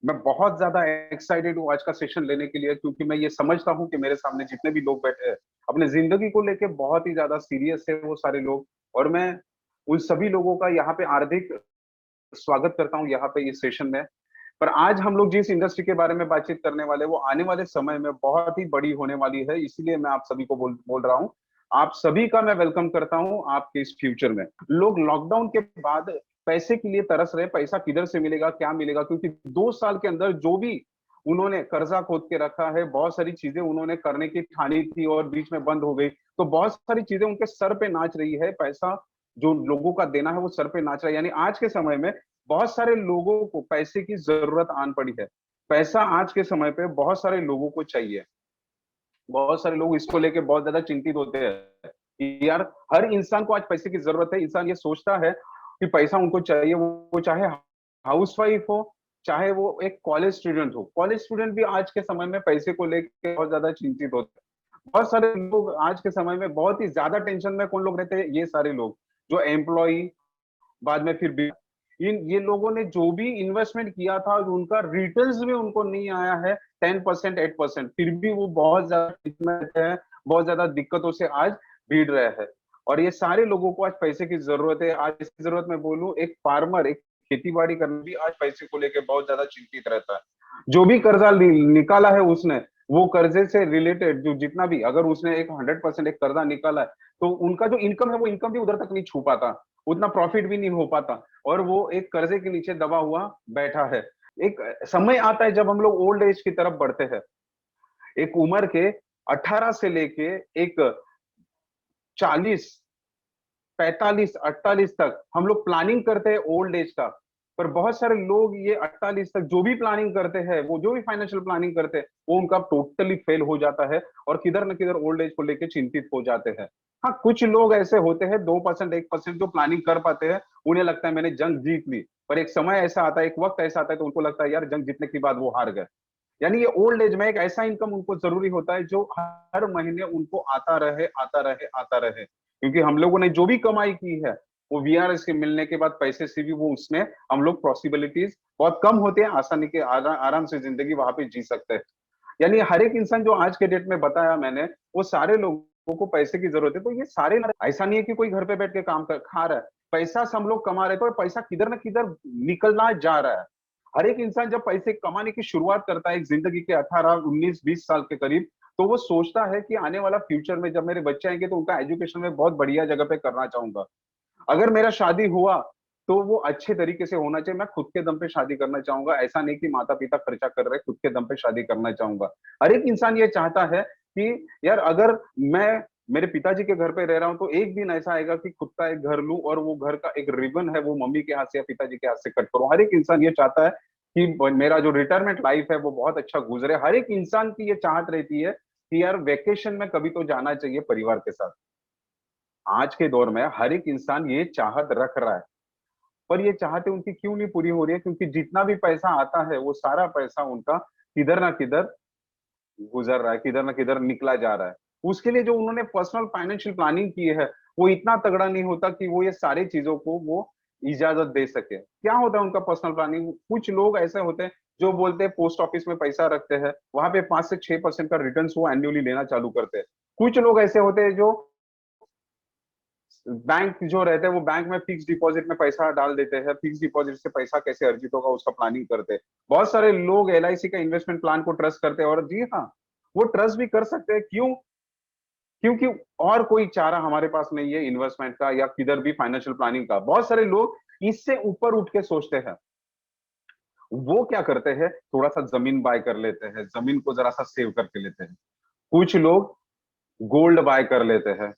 मैं बहुत ज्यादा एक्साइटेड हूँ आज का सेशन लेने के लिए, क्योंकि मैं ये समझता हूँ कि मेरे सामने जितने भी लोग बैठे हैं अपने जिंदगी को लेके बहुत ही ज्यादा सीरियस है वो सारे लोग। और मैं उन सभी लोगों का यहाँ पे हार्दिक स्वागत करता हूँ यहाँ पे इस सेशन में। पर आज हम लोग जिस इंडस्ट्री के बारे में बातचीत करने वाले हैं वो आने वाले समय में बहुत ही बड़ी होने वाली है, इसीलिए मैं आप सभी को बोल बोल रहा हूँ। आप सभी का मैं वेलकम करता हूँ आपके इस फ्यूचर में। लोग लॉकडाउन के बाद पैसे के लिए तरस रहे, पैसा किधर से मिलेगा, क्या मिलेगा, क्योंकि 2 साल के अंदर जो भी उन्होंने कर्जा खोद के रखा है, बहुत सारी चीजें उन्होंने करने की ठानी थी और बीच में बंद हो गई, तो बहुत सारी चीजें उनके सर पे नाच रही है। पैसा जो लोगों का देना है वो सर पे नाच रहा है। यानी आज के समय में बहुत सारे लोगों को पैसे की जरूरत आन पड़ी है। पैसा आज के समय पे बहुत सारे लोगों को चाहिए। बहुत सारे लोग इसको लेके बहुत ज्यादा चिंतित होते हैं कि यार हर इंसान को आज पैसे की जरूरत है। इंसान ये सोचता है कि पैसा उनको चाहिए, वो चाहे हाउसवाइफ हो, चाहे वो एक कॉलेज स्टूडेंट हो। कॉलेज स्टूडेंट भी आज के समय में पैसे को लेके बहुत ज्यादा चिंतित होते हैं। बहुत सारे लोग आज के समय में बहुत ही ज्यादा टेंशन में कौन लोग रहते हैं, ये सारे लोग जो एम्प्लॉय, बाद में फिर इन ये लोगों ने जो भी इन्वेस्टमेंट किया था उनका रिटर्न्स भी उनको नहीं आया है 10%, 8%, फिर भी वो बहुत ज्यादा है, बहुत ज्यादा दिक्कतों से आज भीड़ रहे हैं। और ये सारे लोगों को आज पैसे की जरूरत है। आज इसकी जरूरत मैं बोलूं, एक फार्मर, एक खेती बाड़ी करने भी आज पैसे को लेकर बहुत ज्यादा चिंतित रहता है। जो भी कर्जा निकाला है उसने, वो कर्जे से रिलेटेड जो जितना भी, अगर उसने एक 100% एक कर्जा निकाला है, तो उनका जो इनकम है वो इनकम भी उधर तक नहीं छू पाता, उतना प्रॉफिट भी नहीं हो पाता, और वो एक कर्जे के नीचे दबा हुआ बैठा है। एक समय आता है जब हम लोग ओल्ड एज की तरफ बढ़ते हैं। एक उम्र के 18 से लेके एक 40, 45, 48 तक हम लोग प्लानिंग करते हैं ओल्ड एज का। पर बहुत सारे लोग ये 48 तक जो भी प्लानिंग करते हैं, वो जो भी फाइनेंशियल प्लानिंग करते हैं, वो उनका टोटली फेल हो जाता है और किधर न किधर ओल्ड एज को लेके चिंतित हो जाते हैं। हाँ, कुछ लोग ऐसे होते हैं 2%, 1% जो प्लानिंग कर पाते हैं, उन्हें लगता है मैंने जंग जीत ली। पर एक समय ऐसा आता है, एक वक्त ऐसा आता है तो उनको लगता है यार जंग जीतने के बाद वो हार गए। यानी ये ओल्ड एज में एक ऐसा इनकम उनको जरूरी होता है जो हर महीने उनको आता रहे, आता रहे, आता रहे। क्योंकि हम लोगों ने जो भी कमाई की है वो वीआरएस के मिलने के बाद पैसे से भी वो उसमें हम लोग पॉसिबिलिटीज बहुत कम होते हैं, आसानी के आराम से जिंदगी वहां पे जी सकते हैं। यानी हर एक इंसान जो आज के डेट में बताया मैंने, वो सारे लोगों को पैसे की जरूरत है। तो ये सारे, ऐसा नहीं है कि कोई घर पे बैठ के काम कर खा रहा है। पैसा से हम लोग कमा रहे, तो पैसा किधर ना किधर निकलना जा रहा है। हर एक इंसान जब पैसे कमाने की शुरुआत करता है एक जिंदगी के 18, 19, 20 साल के करीब, तो वो सोचता है कि आने वाला फ्यूचर में जब मेरे बच्चे आएंगे तो उनका एजुकेशन में बहुत बढ़िया जगह पे करना चाहूंगा। अगर मेरा शादी हुआ तो वो अच्छे तरीके से होना चाहिए। मैं खुद के दम पे शादी करना चाहूंगा, ऐसा नहीं कि माता पिता खर्चा कर रहे, खुद के दम पे शादी करना चाहूंगा। हर एक इंसान ये चाहता है कि यार अगर मैं मेरे पिताजी के घर पे रह रहा हूँ तो एक दिन ऐसा आएगा कि खुद का एक घर लूं और वो घर का एक रिबन है वो मम्मी के हाथ से या पिताजी के हाथ से कट करूं। हर एक इंसान ये चाहता है कि मेरा जो रिटायरमेंट लाइफ है वो बहुत अच्छा गुजरे। हर एक इंसान की ये चाहत रहती है कि यार वेकेशन में कभी तो जाना चाहिए परिवार के साथ। आज के दौर में हर एक इंसान ये चाहत रख रहा है, पर ये चाहते उनकी क्यों नहीं पूरी हो रही है? क्योंकि जितना भी पैसा आता है वो सारा पैसा उनका किधर ना किधर गुजर रहा है, किधर ना किधर निकला जा रहा है। उसके लिए जो उन्होंने पर्सनल फाइनेंशियल प्लानिंग की है वो इतना तगड़ा नहीं होता कि वो ये सारी चीजों को वो इजाजत दे सके। क्या होता है उनका पर्सनल प्लानिंग? कुछ लोग ऐसे होते हैं जो बोलते हैं पोस्ट ऑफिस में पैसा रखते हैं, वहां पे 5 से 6% का रिटर्न वो एनुअली लेना चालू करते हैं। कुछ लोग ऐसे होते हैं जो बैंक जो रहते हैं वो बैंक में फिक्स डिपॉजिट में पैसा डाल देते हैं, फिक्स डिपॉजिट से पैसा कैसे अर्जित होगा उसका प्लानिंग करते हैं। बहुत सारे लोग एलआईसी का इन्वेस्टमेंट प्लान को ट्रस्ट करते हैं, और जी हाँ, वो ट्रस्ट भी कर सकते हैं। क्यों? क्योंकि और कोई चारा हमारे पास नहीं है इन्वेस्टमेंट का या किधर भी फाइनेंशियल प्लानिंग का। बहुत सारे लोग इससे ऊपर उठ के सोचते हैं। वो क्या करते हैं, थोड़ा सा जमीन बाय कर लेते हैं, जमीन को जरा सा सेव करके लेते हैं। कुछ लोग गोल्ड बाय कर लेते हैं।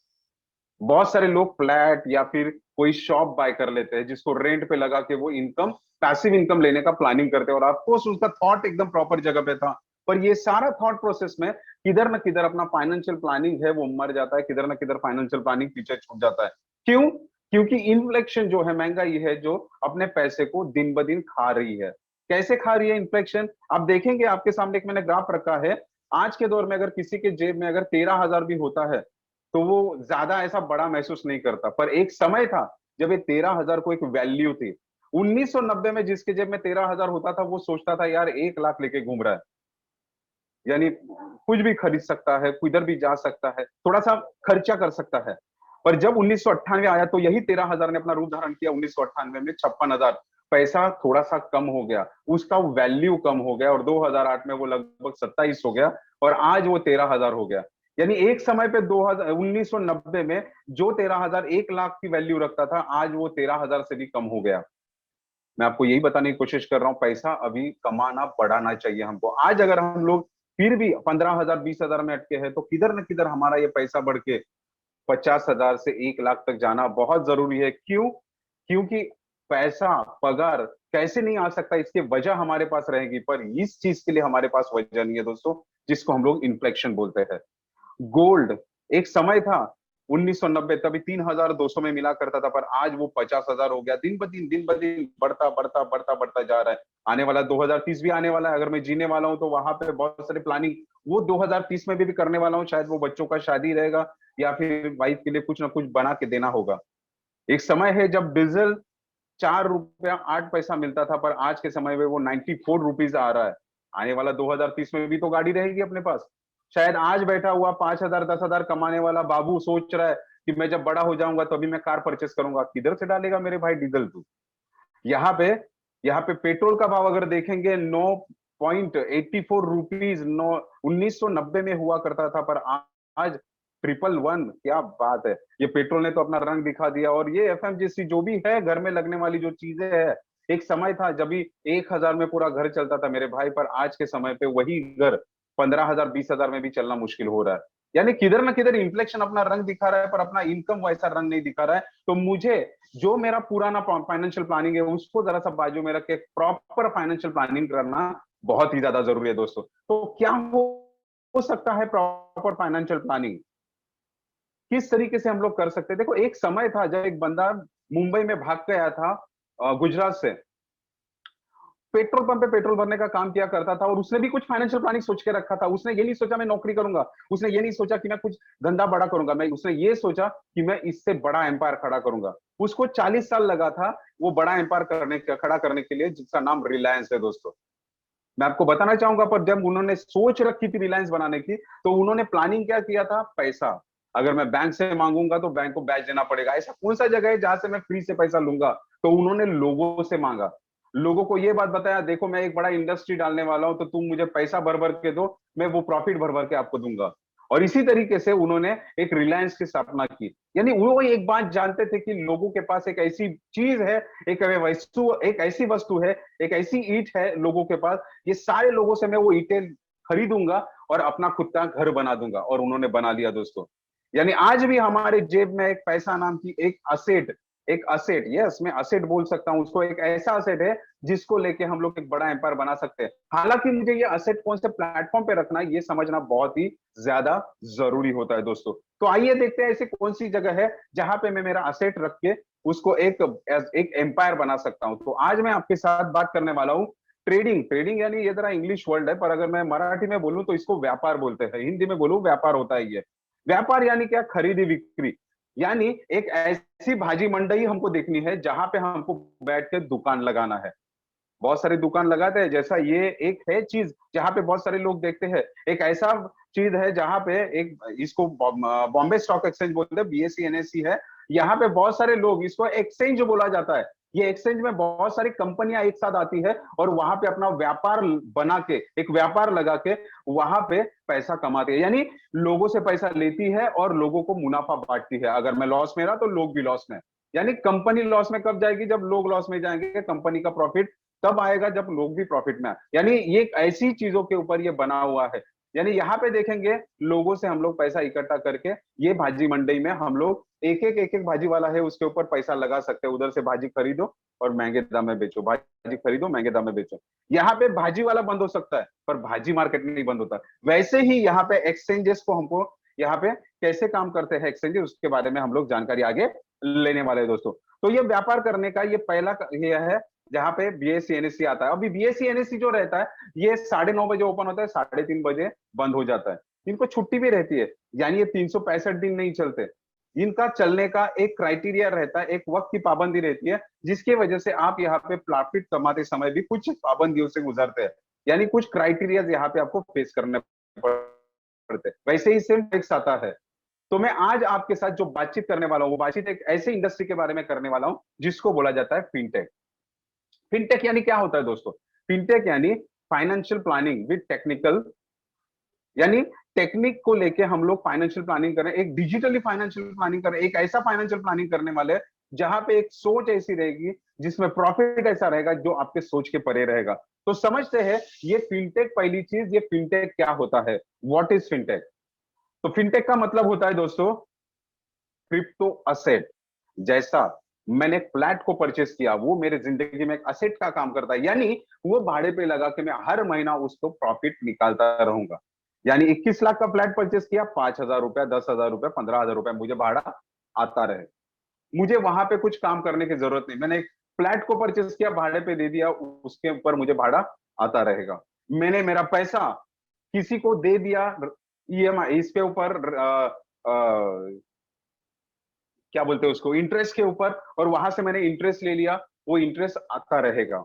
बहुत सारे लोग फ्लैट या फिर कोई शॉप बाय कर लेते हैं जिसको रेंट पे लगा के वो इनकम, पैसिव इनकम लेने का प्लानिंग करते हैं। और ऑफकोर्स उसका थॉट एकदम प्रॉपर जगह पे था, पर ये सारा थॉट प्रोसेस में किधर ना किधर अपना फाइनेंशियल प्लानिंग है वो मर जाता है, किधर ना किधर फाइनेंशियल प्लानिंग पीछे छूट जाता है। क्यों? क्योंकि इन्फ्लेक्शन जो है, महंगाई है जो अपने पैसे को दिन ब दिन खा रही है। कैसे खा रही है इन्फ्लेक्शन? आप देखेंगे, आपके सामने एक मैंने ग्राफ रखा है। आज के दौर में अगर किसी के जेब में अगर 13,000 भी होता है तो वो ज्यादा ऐसा बड़ा महसूस नहीं करता। पर एक समय था जब ये 13,000 को एक वैल्यू थी। 1990 में जिसके जेब में 13,000 होता था वो सोचता था यार 1 लाख लेके घूम रहा है, यानी कुछ भी खरीद सकता है, किधर भी जा सकता है, थोड़ा सा खर्चा कर सकता है। पर जब 1998 आया तो यही 13,000 ने अपना रूप धारण किया। 1998 में 56,000, पैसा थोड़ा सा कम हो गया, उसका वैल्यू कम हो गया, और 2008 में वो लगभग 27 हो गया, और आज वो 13,000 हो गया। यानी एक समय पे 1990 में जो 13,000 1 लाख की वैल्यू रखता था, आज वो 13,000 से भी कम हो गया। मैं आपको यही बताने की कोशिश कर रहा हूँ, पैसा अभी कमाना बढ़ाना चाहिए हमको। आज अगर हम लोग फिर भी 15,000 20,000 में अटके हैं, तो किधर न किधर हमारा ये पैसा बढ़ के 50,000 से 1 लाख तक जाना बहुत जरूरी है। क्यों? क्योंकि पैसा, पगार कैसे नहीं आ सकता, इसकी वजह हमारे पास रहेगी, पर इस चीज के लिए हमारे पास वजह नहीं है दोस्तों, जिसको हम लोग इन्फ्लेक्शन बोलते हैं। गोल्ड एक समय था 1990, तभी 3,200 में मिला करता था, पर आज वो 50,000 हो गया। दिन ब दिन बढ़ता बढ़ता बढ़ता बढ़ता जा रहा है। आने वाला 2030 भी आने वाला है, अगर मैं जीने वाला हूं तो वहां पे बहुत सारे प्लानिंग वो 2030 में भी करने वाला हूँ। शायद वो बच्चों का शादी रहेगा, या फिर वाइफ के लिए कुछ ना कुछ बना के देना होगा। एक समय है जब डीजल 4 रुपया 8 पैसा मिलता था, पर आज के समय में वो 94 रुपीज आ रहा है। आने वाला 2030 में भी तो गाड़ी रहेगी अपने पास। शायद आज बैठा हुआ 5,000 10,000 कमाने वाला बाबू सोच रहा है कि मैं जब बड़ा हो जाऊंगा तभी मैं कार परचेस करूंगा। किधर से डालेगा मेरे भाई डीजल तू? यहाँ पे यहाँ पे पेट्रोल का भाव अगर देखेंगे 9.84 रुपीज 1990 में हुआ करता था, पर आज 111। क्या बात है! ये पेट्रोल ने तो अपना रंग दिखा दिया। और ये एफएमजीसी जो भी है, घर में लगने वाली जो चीजें है, एक समय था जब भी 1,000 में पूरा घर चलता था मेरे भाई, पर आज के समय पे वही घर 15,000 20,000 में भी चलना मुश्किल हो रहा है। यानी किधर ना किधर इन्फ्लेक्शन अपना रंग दिखा रहा है, पर अपना इनकम वैसा रंग नहीं दिखा रहा है। तो मुझे जो मेरा पुराना फाइनेंशियल प्लानिंग है उसको जरा सा बाजू में रख के प्रॉपर फाइनेंशियल प्लानिंग करना बहुत ही ज्यादा जरूरी है दोस्तों। तो क्या हो सकता है प्रॉपर फाइनेंशियल प्लानिंग? किस तरीके से हम लोग कर सकते हैं? देखो, एक समय था जब एक बंदा मुंबई में भाग गया था गुजरात से, पेट्रोल पंप पे पेट्रोल भरने का काम किया करता था, और उसने भी कुछ फाइनेंशियल प्लानिंग सोच के रखा था। उसने ये नहीं सोचा मैं नौकरी करूंगा, उसने ये नहीं सोचा कि मैं कुछ धंधा बड़ा करूंगा, मैं उसने ये सोचा कि मैं इससे बड़ा एम्पायर खड़ा करूंगा। उसको 40 साल लगा था वो बड़ा एम्पायर खड़ा करने के लिए, जिसका नाम रिलायंस है दोस्तों। मैं आपको बताना चाहूंगा, पर जब उन्होंने सोच रखी थी रिलायंस बनाने की, तो उन्होंने प्लानिंग क्या किया था? पैसा। अगर मैं बैंक से मांगूंगा तो बैंक को ब्याज देना पड़ेगा। ऐसा कौन सा जगह है जहां से मैं फ्री से पैसा लूंगा? तो उन्होंने लोगों से मांगा, लोगों को ये बात बताया, देखो मैं एक बड़ा इंडस्ट्री डालने वाला हूं, तो तुम मुझे पैसा भर भर के दो, मैं वो प्रॉफिट भर भर के आपको दूंगा। और इसी तरीके से उन्होंने एक रिलायंस की स्थापना की। यानी वो एक बात जानते थे कि लोगों के पास एक ऐसी चीज है, एक ऐसी वस्तु है, एक ऐसी ईंट है लोगों के पास, ये सारे लोगों से मैं वो ईंटें खरीदूंगा और अपना खुद का घर बना दूंगा। और उन्होंने बना लिया दोस्तों। यानी आज भी हमारे जेब में एक पैसा नाम की एक असेट, यस मैं असेट बोल सकता हूं उसको, एक ऐसा असेट है जिसको लेके हम लोग एक बड़ा एम्पायर बना सकते हैं। हालांकि मुझे ये असेट कौन से प्लेटफॉर्म पे रखना है ये समझना बहुत ही ज्यादा जरूरी होता है दोस्तों। तो आइए देखते हैं ऐसी कौन सी जगह है जहां पे मैं मेरा असेट रख के उसको एक एम्पायर बना सकता हूं। तो आज मैं आपके साथ बात करने वाला हूं ट्रेडिंग। ट्रेडिंग यानी ये जरा इंग्लिश वर्ड है, पर अगर मैं मराठी में बोलूं तो इसको व्यापार बोलते हैं, हिंदी में बोलूं व्यापार होता है ये। व्यापार यानी क्या? खरीदी बिक्री। यानी एक ऐसी भाजी मंडई हमको देखनी है जहां पे हमको बैठ के दुकान लगाना है। बहुत सारी दुकान लगाते हैं, जैसा ये एक है चीज जहां पे बहुत सारे लोग देखते हैं। एक ऐसा चीज है जहां पे एक इसको बॉम्बे स्टॉक एक्सचेंज बोलते हैं, बीएससी एनएससी है। यहाँ पे बहुत सारे लोग, इसको एक्सचेंज बोला जाता है। ये एक्सचेंज में बहुत सारी कंपनियां एक साथ आती है और वहां पे अपना व्यापार बना के, एक व्यापार लगा के वहां पे पैसा कमाती है। यानी लोगों से पैसा लेती है और लोगों को मुनाफा बांटती है। अगर मैं लॉस में रहा तो लोग भी लॉस में। यानी कंपनी लॉस में कब जाएगी? जब लोग लॉस में जाएंगे। कंपनी का प्रॉफिट तब आएगा जब लोग भी प्रॉफिट में आए। यानी ये ऐसी चीजों के ऊपर ये बना हुआ है। यानी यहाँ पे देखेंगे लोगों से हम लोग पैसा इकट्ठा करके ये भाजी मंडी में हम लोग एक एक भाजी वाला है उसके ऊपर पैसा लगा सकते हैं। उधर से भाजी खरीदो और महंगे दाम में बेचो, भाजी खरीदो महंगे दाम में बेचो। यहाँ पे भाजी वाला बंद हो सकता है पर भाजी मार्केट नहीं बंद होता। वैसे ही यहाँ पे एक्सचेंजेस को हमको यहाँ पे कैसे काम करते हैं एक्सचेंजेस, उसके बारे में हम लोग जानकारी आगे लेने वाले हैं दोस्तों। तो ये व्यापार करने का ये पहला ये है जहां पे बीएससी एनएससी आता है। अभी बीएससी एनएससी जो रहता है ये 9:30 बजे ओपन होता है, 3:30 बजे बंद हो जाता है। इनको छुट्टी भी रहती है, यानी ये 365 दिन नहीं चलते। इनका चलने का एक क्राइटेरिया रहता है, एक वक्त की पाबंदी रहती है, जिसकी वजह से आप यहाँ पे प्रॉफिट कमाते समय भी कुछ पाबंदियों से गुजरते हैं, यानी कुछ क्राइटेरिया यहाँ पे आपको फेस करने पड़ते हैं। वैसे ही सेम टैक्स आता है। तो मैं आज आपके साथ जो बातचीत करने वाला हूँ, वो बातचीत एक ऐसे इंडस्ट्री के बारे में करने वाला हूँ जिसको बोला जाता है फिनटेक। फिनटेक यानी क्या होता है दोस्तों? फिनटेक यानी फाइनेंशियल प्लानिंग विद टेक्निकल, यानी टेक्निक को लेके हम लोग फाइनेंशियल प्लानिंग करें, एक डिजिटली फाइनेंशियल प्लानिंग करें, एक ऐसा फाइनेंशियल प्लानिंग करने वाले जहां पे एक सोच ऐसी रहेगी जिसमें प्रॉफिट ऐसा रहेगा जो आपके सोच के परे रहेगा। तो समझते हैं ये फिनटेक, पहली चीज ये फिनटेक क्या होता है, व्हाट इज फिनटेक? तो फिनटेक का मतलब होता है दोस्तों क्रिप्टो असेट। जैसा मैंने एक फ्लैट को परचेस किया, वो मेरे जिंदगी में एक असेट का काम करता है, यानी वो भाड़े पे लगा के मैं हर महीना उसको प्रॉफिट निकालता रहूंगा। यानी 21 लाख का फ्लैट परचेस किया, 5,000 रुपया, 10,000 रुपया, 15,000 रुपया मुझे भाड़ा आता रहे, मुझे वहां पे कुछ काम करने की जरूरत नहीं। मैंने एक फ्लैट को परचेस किया, भाड़े पे दे दिया, उसके ऊपर मुझे भाड़ा आता रहेगा। मैंने मेरा पैसा किसी को दे दिया ईएमआई, इसके ऊपर क्या बोलते हैं उसको, इंटरेस्ट के ऊपर, और वहां से मैंने इंटरेस्ट ले लिया, वो इंटरेस्ट आता रहेगा।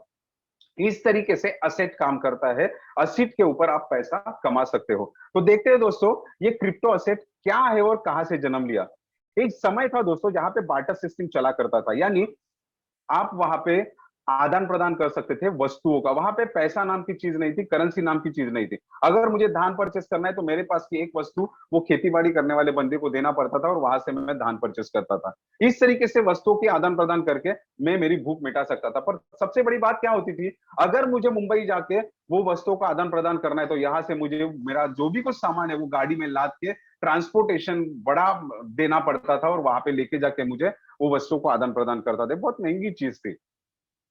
इस तरीके से असेट काम करता है, असेट के ऊपर आप पैसा कमा सकते हो। तो देखते हैं दोस्तों ये क्रिप्टो असेट क्या है और कहां से जन्म लिया। एक समय था दोस्तों जहां पे बार्टर सिस्टम चला करता था, यानी आप वहां पे आदान प्रदान कर सकते थे वस्तुओं का, वहां पे पैसा नाम की चीज नहीं थी, करेंसी नाम की चीज नहीं थी। अगर मुझे धान परचेस करना है तो मेरे पास की एक वस्तु वो खेती बाड़ी करने वाले बंदे को देना पड़ता था और वहां से मैं धान परचेस करता था। इस तरीके से वस्तुओं की आदान प्रदान करके मैं मेरी भूख मिटा सकता था। पर सबसे बड़ी बात क्या होती थी, अगर मुझे मुंबई जाके वो वस्तुओं का आदान प्रदान करना है तो यहाँ से मुझे मेरा जो भी कुछ सामान है वो गाड़ी में लाद के ट्रांसपोर्टेशन बड़ा देना पड़ता था और वहां पे लेके जाके मुझे वो वस्तुओं को आदान प्रदान करता था। बहुत महंगी चीज थी।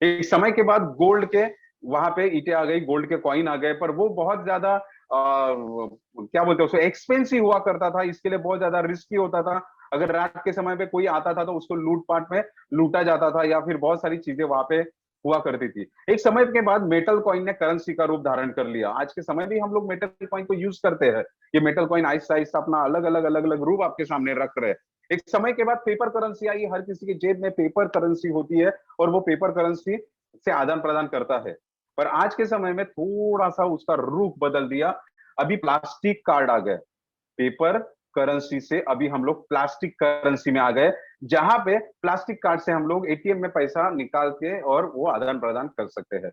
एक समय के बाद गोल्ड के वहां पे ईटे आ गई, गोल्ड के कॉइन आ गए, पर वो बहुत ज्यादा क्या बोलते हैं उसको, एक्सपेंसिव हुआ करता था, इसके लिए बहुत ज्यादा रिस्की होता था। अगर रात के समय पे कोई आता था तो उसको लूटपाट में लूटा जाता था, या फिर बहुत सारी चीजें वहां पे हुआ करती थी। एक समय के बाद मेटल कॉइन ने करेंसी का रूप धारण कर लिया। आज के समय भी हम लोग मेटल कॉइन को यूज करते हैं। ये मेटल कॉइन आहिस्ता आहिस्ता अपना अलग अलग रूप आपके सामने रख रहे हैं। एक समय के बाद पेपर करेंसी आई, हर किसी के जेब में पेपर करेंसी होती है और वो पेपर करेंसी से आदान प्रदान करता है। पर आज के समय में थोड़ा सा उसका रूप बदल दिया, अभी प्लास्टिक कार्ड आ गए। पेपर करेंसी से अभी हम लोग प्लास्टिक करेंसी में आ गए, जहां पे प्लास्टिक कार्ड से हम लोग एटीएम में पैसा निकाल के और वो आदान प्रदान कर सकते हैं।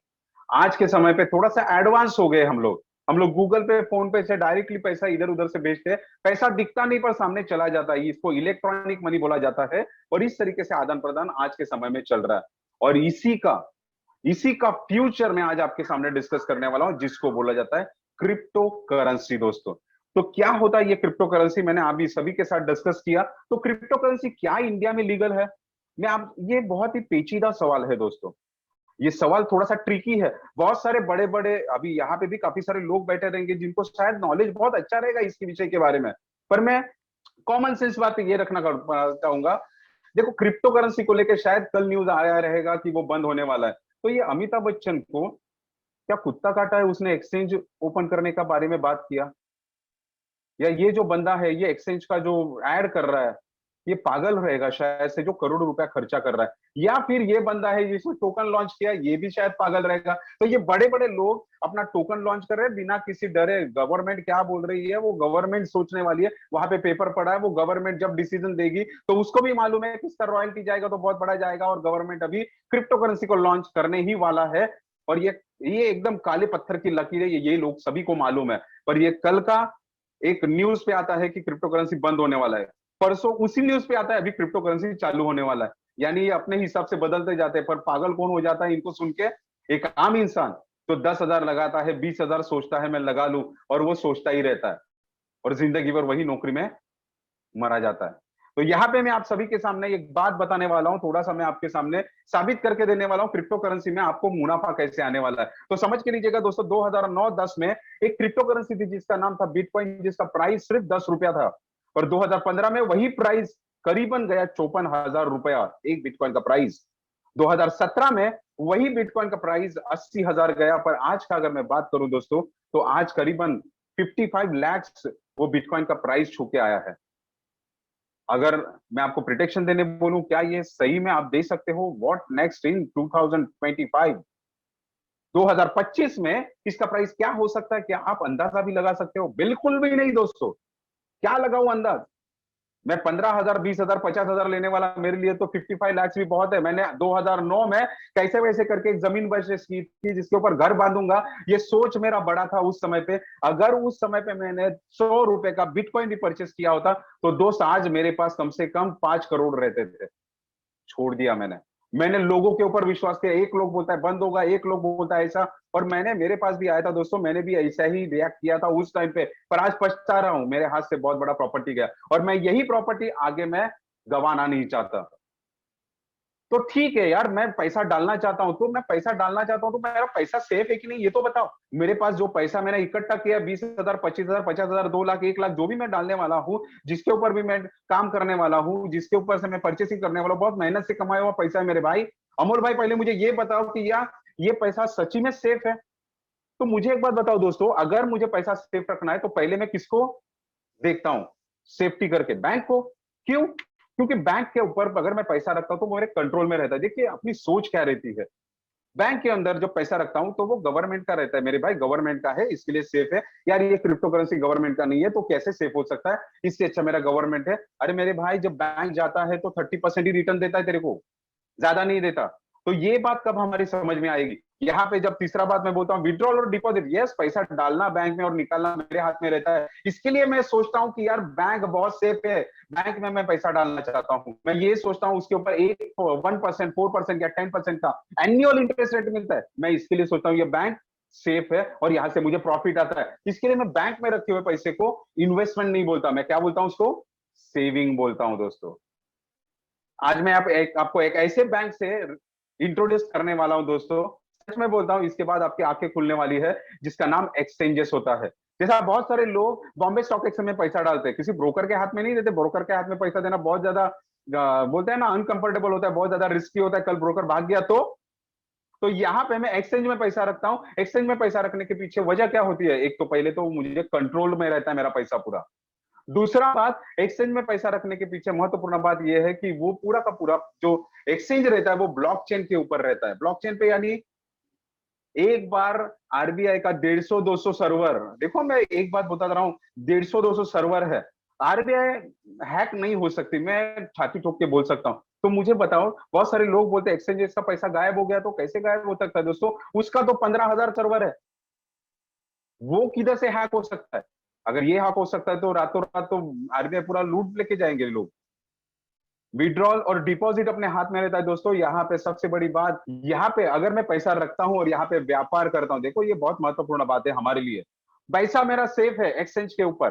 आज के समय पे थोड़ा सा एडवांस हो गए हम लोग गूगल पे, फोन पे से डायरेक्टली पैसा इधर उधर से भेजते हैं। पैसा दिखता नहीं पर सामने चला जाता है, इसको इलेक्ट्रॉनिक मनी बोला जाता है। और इस तरीके से आदान प्रदान आज के समय में चल रहा है। और इसी का फ्यूचर में आज आपके सामने डिस्कस करने वाला हूं, जिसको बोला जाता है क्रिप्टो करेंसी दोस्तों। तो क्या होता है ये क्रिप्टो करेंसी, मैंने अभी सभी के साथ डिस्कस किया। तो क्रिप्टो करेंसी क्या इंडिया में लीगल है? मैं आप, ये बहुत ही पेचीदा सवाल है दोस्तों, ये सवाल थोड़ा सा ट्रिकी है। बहुत सारे बड़े बड़े, अभी यहाँ पे भी काफी सारे लोग बैठे रहेंगे जिनको शायद नॉलेज बहुत अच्छा रहेगा इसके विषय के बारे में, पर मैं कॉमन सेंस बात ये रखना चाहूंगा। देखो क्रिप्टो करेंसी को लेकर शायद कल न्यूज आया रहेगा कि वो बंद होने वाला है। तो ये अमिताभ बच्चन को क्या कुत्ता काटा है, उसने एक्सचेंज ओपन करने का बारे में बात किया? या ये जो बंदा है ये एक्सचेंज का जो ऐड कर रहा है, ये पागल रहेगा शायद से, जो करोड़ों रुपया खर्चा कर रहा है? या फिर ये बंदा है जिसने टोकन लॉन्च किया, ये भी शायद पागल रहेगा? तो ये बड़े बड़े लोग अपना टोकन लॉन्च कर रहे हैं बिना किसी डरे। गवर्नमेंट क्या बोल रही है वो गवर्नमेंट सोचने वाली है, वहां पे पेपर पड़ा है, वो गवर्नमेंट जब डिसीजन देगी तो उसको भी मालूम है किसका रॉयल्टी जाएगा तो बहुत बड़ा जाएगा। और गवर्नमेंट अभी क्रिप्टो करेंसी को लॉन्च करने ही वाला है। और ये एकदम काले पत्थर की लकीर है, ये लोग सभी को मालूम है। पर ये कल का एक न्यूज पे आता है कि क्रिप्टो करेंसी बंद होने वाला है, परसों उसी न्यूज पे आता है अभी क्रिप्टो करेंसी चालू होने वाला है। यानी ये अपने हिसाब से बदलते जाते हैं। पर पागल कौन हो जाता है इनको सुन के? एक आम इंसान तो 10,000 लगाता है, 20,000 सोचता है मैं लगा लूं, और वो सोचता ही रहता है और जिंदगी भर वही नौकरी में मरा जाता है। तो यहाँ पे मैं आप सभी के सामने एक बात बताने वाला हूं, थोड़ा सा मैं आपके सामने साबित करके देने वाला हूं क्रिप्टो करेंसी में आपको मुनाफा कैसे आने वाला है। तो समझ के लीजिएगा दोस्तों, 2009-10 में एक क्रिप्टो करेंसी थी जिसका नाम था बिटकॉइन, जिसका प्राइस सिर्फ 10 रुपया था। और 2015 में वही प्राइस करीबन गया 54,000 रुपया, एक बिटकॉइन का प्राइस। 2017 में वही बिटकॉइन का प्राइस 80,000 गया। पर आज का अगर मैं बात करूं दोस्तों, तो आज करीबन 55 लाख वो बिटकॉइन का प्राइस छू के आया है। अगर मैं आपको प्रिडिक्शन देने बोलूं, क्या ये सही में आप दे सकते हो? व्हाट नेक्स्ट इन 2025, 2025 में इसका प्राइस क्या हो सकता है? क्या आप अंदाजा भी लगा सकते हो? बिल्कुल भी नहीं दोस्तों। क्या लगाऊं अंदाज? मैं 15,000, 20,000, 50,000 लेने वाला, मेरे लिए तो 55 लाख भी बहुत है। मैंने 2009 में कैसे वैसे करके एक जमीन परचेस की थी जिसके ऊपर घर बांधूंगा, ये सोच मेरा बड़ा था उस समय पे। अगर उस समय पे मैंने 100 रुपए का बिटकॉइन भी परचेस किया होता तो दोस्त आज मेरे पास कम से कम 5 करोड़ रहते थे। छोड़ दिया मैंने। मैंने लोगों के ऊपर विश्वास किया, एक लोग बोलता है बंद होगा, एक लोग बोलता है ऐसा, और मैंने, मेरे पास भी आया था दोस्तों, मैंने भी ऐसा ही रिएक्ट किया था उस टाइम पे। पर आज पछता रहा हूं, मेरे हाथ से बहुत बड़ा प्रॉपर्टी गया, और मैं यही प्रॉपर्टी आगे मैं गंवाना नहीं चाहता। तो ठीक है यार, मैं पैसा डालना चाहता हूं, तो मैं पैसा डालना चाहता हूं, तो मेरा पैसा सेफ है कि नहीं ये तो बताओ। मेरे पास जो पैसा मैंने इकट्ठा किया, 20,000, 25,000, 50,000, 2 लाख, 1 लाख, जो भी मैं डालने वाला हूँ, जिसके ऊपर भी मैं काम करने वाला हूँ, जिसके ऊपर से मैं परचेसिंग करने वाला हूँ, बहुत मेहनत से कमाया हुआ पैसा है मेरे भाई। अमोल भाई, पहले मुझे ये बताओ कि यार ये पैसा सच्ची में सेफ है? तो मुझे एक बात बताओ दोस्तों, अगर मुझे पैसा सेफ रखना है तो पहले मैं किसको देखता हूं सेफ्टी करके? बैंक को। क्यों? क्योंकि बैंक के ऊपर अगर मैं पैसा रखता हूं तो मेरे कंट्रोल में रहता है। देखिए अपनी सोच क्या रहती है, बैंक के अंदर जो पैसा रखता हूं तो वो गवर्नमेंट का रहता है मेरे भाई, गवर्नमेंट का है, इसके लिए सेफ है। यार ये क्रिप्टो करेंसी गवर्नमेंट का नहीं है तो कैसे सेफ हो सकता है? इससे अच्छा मेरा गवर्नमेंट है। अरे मेरे भाई, जब बैंक जाता है तो 30% ही रिटर्न देता है तेरे को, ज्यादा नहीं देता। तो ये बात कब हमारी समझ में आएगी? यहाँ पे जब तीसरा बात मैं बोलता हूँ, विड्रॉल और डिपॉजिट, यस, पैसा डालना बैंक में और निकालना मेरे हाथ में रहता है। इसके लिए मैं सोचता हूँ कि यार बैंक बहुत सेफ है, बैंक में मैं पैसा डालना चाहता हूँ। मैं ये सोचता हूँ उसके ऊपर एक 1%, 4% या 10% का एनुअल इंटरेस्ट रेट मिलता है। मैं इसके लिए सोचता हूँ ये बैंक सेफ है और यहाँ से मुझे प्रॉफिट आता है। इसके लिए मैं बैंक में रखे हुए पैसे को इन्वेस्टमेंट नहीं बोलता, मैं क्या बोलता हूँ उसको? सेविंग बोलता हूँ दोस्तों। आज मैं आपको एक ऐसे बैंक से इंट्रोड्यूस करने वाला हूं दोस्तों, सच में बोलता हूं, इसके बाद आपकी आंखें खुलने वाली है, जिसका नाम एक्सचेंजेस होता है। जैसा बहुत सारे लोग बॉम्बे स्टॉक एक्सचेंज में पैसा डालते हैं, किसी ब्रोकर के हाथ में नहीं देते। ब्रोकर के हाथ में पैसा देना बहुत ज्यादा बोलते हैं ना, अनकंफर्टेबल होता है, बहुत ज्यादा रिस्की होता है, कल ब्रोकर भाग गया तो यहाँ पे मैं एक्सचेंज में पैसा रखता हूँ। एक्सचेंज में पैसा रखने के पीछे वजह क्या होती है? एक तो पहले तो मुझे कंट्रोल में रहता है मेरा पैसा पूरा। दूसरा बात, एक्सचेंज में पैसा रखने के पीछे महत्वपूर्ण बात यह है कि वो पूरा का पूरा जो एक्सचेंज रहता है वो ब्लॉकचेन के ऊपर रहता है। ब्लॉकचेन पे यानी एक बार आरबीआई का 150-200 सर्वर, देखो मैं एक बात बता रहा हूं, 150-200 सर्वर है, आरबीआई हैक नहीं हो सकती, मैं छाती ठोक के बोल सकता हूं। तो मुझे बताओ, बहुत सारे लोग बोलते हैं एक्सचेंजेस का पैसा गायब हो गया, तो कैसे गायब हो सकता है दोस्तों? उसका तो 15,000 सर्वर है, वो किधर से हैक हो सकता है? अगर ये हैक हो सकता है तो रातों रात तो आरबीआई पूरा लूट लेके जाएंगे लोग। विड्रॉल और डिपॉजिट अपने हाथ में रहता है दोस्तों। यहाँ पे सबसे बड़ी बात, यहाँ पे अगर मैं पैसा रखता हूं और यहाँ पे व्यापार करता हूं, देखो ये बहुत महत्वपूर्ण बात है हमारे लिए। पैसा मेरा सेफ है एक्सचेंज के ऊपर,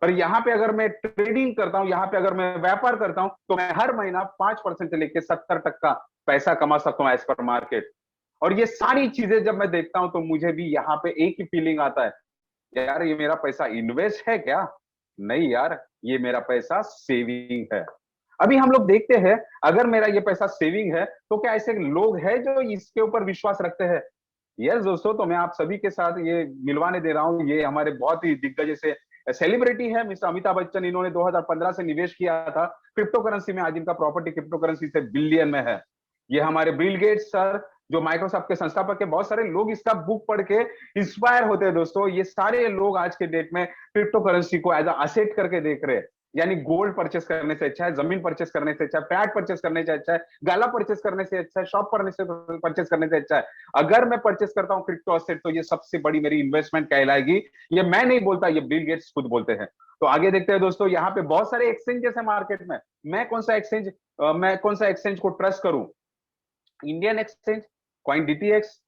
पर यहाँ पे अगर मैं ट्रेडिंग करता हूँ, यहाँ पे अगर मैं व्यापार करता हूं, तो मैं हर महीना 5% से लेकर 70 तक का पैसा कमा सकता हूँ एज पर मार्केट। और ये सारी चीजें जब मैं देखता हूं तो मुझे भी यहाँ पे एक ही फीलिंग आता है, यार ये मेरा पैसा इन्वेस्ट है क्या? नहीं यार, ये मेरा पैसा सेविंग है। अभी हम लोग देखते हैं, अगर मेरा ये पैसा सेविंग है तो क्या ऐसे लोग हैं जो इसके ऊपर विश्वास रखते हैं? यस दोस्तों, तो मैं आप सभी के साथ ये मिलवाने दे रहा हूं, ये हमारे बहुत ही दिग्गज से सेलिब्रिटी है मिस्टर अमिताभ बच्चन। इन्होंने 2015 से निवेश किया था क्रिप्टो करेंसी में, आज इनका प्रॉपर्टी क्रिप्टो करेंसी से बिलियन में है। ये हमारे बिल गेट्स सर, जो माइक्रोसॉफ्ट के संस्थापक है, बहुत सारे लोग इसका बुक पढ़ के इंस्पायर होते हैं दोस्तों। ये सारे लोग आज के डेट में क्रिप्टो करेंसी को एज असेट करके देख रहे हैं। यानी गोल्ड परचेस करने से अच्छा है, जमीन परचेस करने से अच्छा है, फ्लैट परचेस करने से अच्छा है, गाला परचेस करने से अच्छा है, शॉप परचेस करने से अच्छा है। अगर मैं परचेस करता हूं क्रिप्टो एसेट तो ये सबसे बड़ी मेरी इन्वेस्टमेंट कहलाएगी। ये मैं नहीं बोलता, ये बिल गेट्स खुद बोलते हैं। तो आगे देखते हैं दोस्तों, यहाँ पे बहुत सारे एक्सचेंजेस है मार्केट में। मैं कौन सा एक्सचेंज को ट्रस्ट करूं? Indian exchange, coin DTX,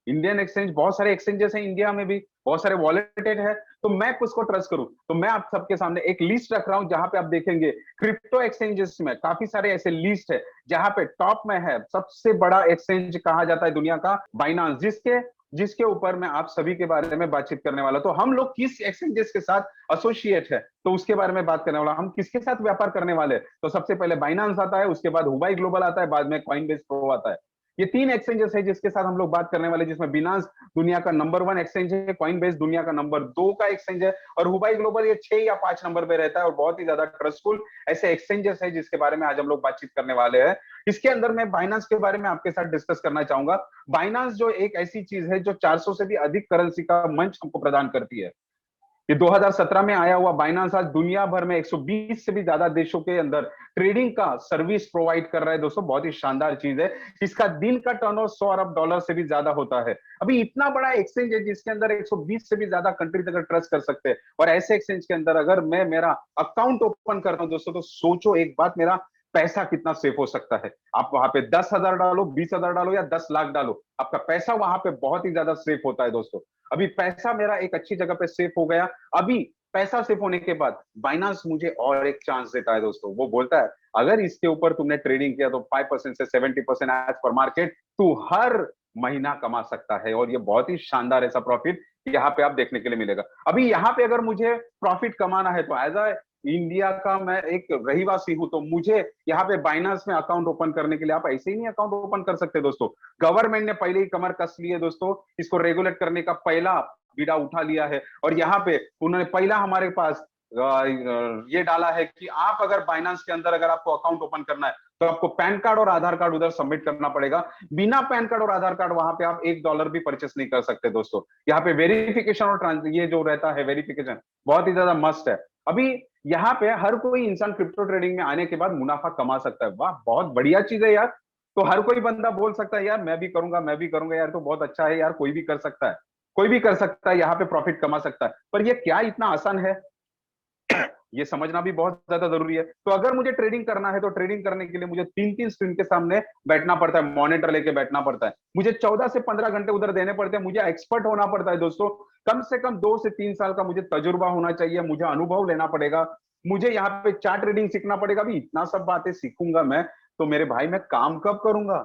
Indian exchange, बहुत सारे एक्सचेंजेस हैं इंडिया में भी, बहुत सारे वॉलेटेड है। तो मैं किसको ट्रस्ट करूं? तो मैं आप सबके सामने एक लिस्ट रख रहा हूं, जहां पे आप देखेंगे क्रिप्टो एक्सचेंजेस में काफी सारे ऐसे लिस्ट है, जहां पे टॉप में है सबसे बड़ा एक्सचेंज कहा जाता है दुनिया का बाइनांस, जिसके जिसके ऊपर मैं आप सभी के बारे में बातचीत करने वाला। तो हम लोग किस एक्सचेंजेस के साथ एसोसिएट है, तो उसके बारे में बात करने वाला। हम किसके साथ व्यापार करने वाले? तो सबसे पहले बाइनांस आता है, उसके बाद हुबाई ग्लोबल आता है, बाद में कॉइनबेस प्रो आता है। ये 3 एक्सचेंजेस है जिसके साथ हम लोग बात करने वाले, जिसमें बिनांस दुनिया का नंबर 1 एक्सचेंज है, कॉइनबेस दुनिया का नंबर 2 का एक्सचेंज है, और हुबाई ग्लोबल ये 6 या 5 नंबर पे रहता है, और बहुत ही ज्यादा ट्रस्टफुल ऐसे एक्सचेंजेस है जिसके बारे में आज हम लोग बातचीत करने वाले हैं। इसके अंदर मैं बाइनांस के बारे में आपके साथ डिस्कस करना चाहूंगा। बाइनांस जो एक ऐसी चीज है जो 400 से भी अधिक करेंसी का मंच हमको प्रदान करती है। ये 2017 में आया हुआ बाइनांस आज दुनिया भर में 120 से भी ज्यादा देशों के अंदर ट्रेडिंग का सर्विस प्रोवाइड कर रहा है दोस्तों। बहुत ही शानदार चीज है। इसका दिन का टर्नओवर 100 अरब डॉलर से भी ज्यादा होता है। अभी इतना बड़ा एक्सचेंज है जिसके अंदर 120 से भी ज्यादा कंट्रीज अगर ट्रस्ट कर सकते हैं, और ऐसे एक्सचेंज के अंदर अगर मैं मेरा अकाउंट ओपन करता हूं दोस्तों, तो सोचो एक बात, मेरा पैसा कितना सेफ हो सकता है। आप वहां पे 10,000 डालो, 20,000 डालो या 10 लाख डालो, आपका पैसा वहां पे बहुत ही ज्यादा सेफ होता है दोस्तों। अभी पैसा मेरा एक अच्छी जगह पे सेफ हो गया। अभी पैसा सेफ होने के बाद बाइनांस मुझे और एक चांस देता है दोस्तों। वो बोलता है अगर इसके ऊपर तुमने ट्रेडिंग किया तो 5% से 70% एज पर मार्केट तू हर महीना कमा सकता है। और ये बहुत ही शानदार ऐसा प्रॉफिट यहाँ पे आप देखने के लिए मिलेगा। अभी यहाँ पे अगर मुझे प्रॉफिट कमाना है तो एज अ इंडिया का मैं एक रहीवासी हूं, तो मुझे यहाँ पे बाइनांस में अकाउंट ओपन करने के लिए आप ऐसे ही नहीं अकाउंट ओपन कर सकते दोस्तों। गवर्नमेंट ने पहले ही कमर कस ली है दोस्तों, इसको रेगुलेट करने का पहला बीड़ा उठा लिया है। और यहाँ पे उन्होंने पहला हमारे पास ये डाला है कि आप अगर बाइनांस के अंदर अगर आपको अकाउंट ओपन करना है तो आपको पैन कार्ड और आधार कार्ड उधर सबमिट करना पड़ेगा। बिना पैन कार्ड और आधार कार्ड वहां पे आप $1 भी परचेस नहीं कर सकते दोस्तों। यहाँ पे वेरिफिकेशन और ये जो रहता है वेरिफिकेशन बहुत ही ज्यादा मस्ट है। अभी यहाँ पे हर कोई इंसान क्रिप्टो ट्रेडिंग में आने के बाद मुनाफा कमा सकता है। वाह, बहुत बढ़िया चीज है यार। तो हर कोई बंदा बोल सकता है यार मैं भी करूंगा, मैं भी करूंगा यार, तो बहुत अच्छा है यार, कोई भी कर सकता है, कोई भी कर सकता है, यहाँ पे प्रॉफिट कमा सकता है। पर ये क्या इतना आसान है, ये समझना भी बहुत ज्यादा जरूरी है। तो अगर मुझे ट्रेडिंग करना है तो ट्रेडिंग करने के लिए मुझे 3-3 स्क्रीन के सामने बैठना पड़ता है, मॉनिटर लेके बैठना पड़ता है, मुझे 14 से 15 घंटे उधर देने पड़ते हैं, मुझे एक्सपर्ट होना पड़ता है दोस्तों। कम से कम 2 से 3 साल का मुझे तजुर्बा होना चाहिए, मुझे अनुभव लेना पड़ेगा, मुझे यहाँ पे चार्ट ट्रेडिंग सीखना पड़ेगा। भी इतना सब बातें सीखूंगा मैं तो मेरे भाई मैं काम कब करूंगा,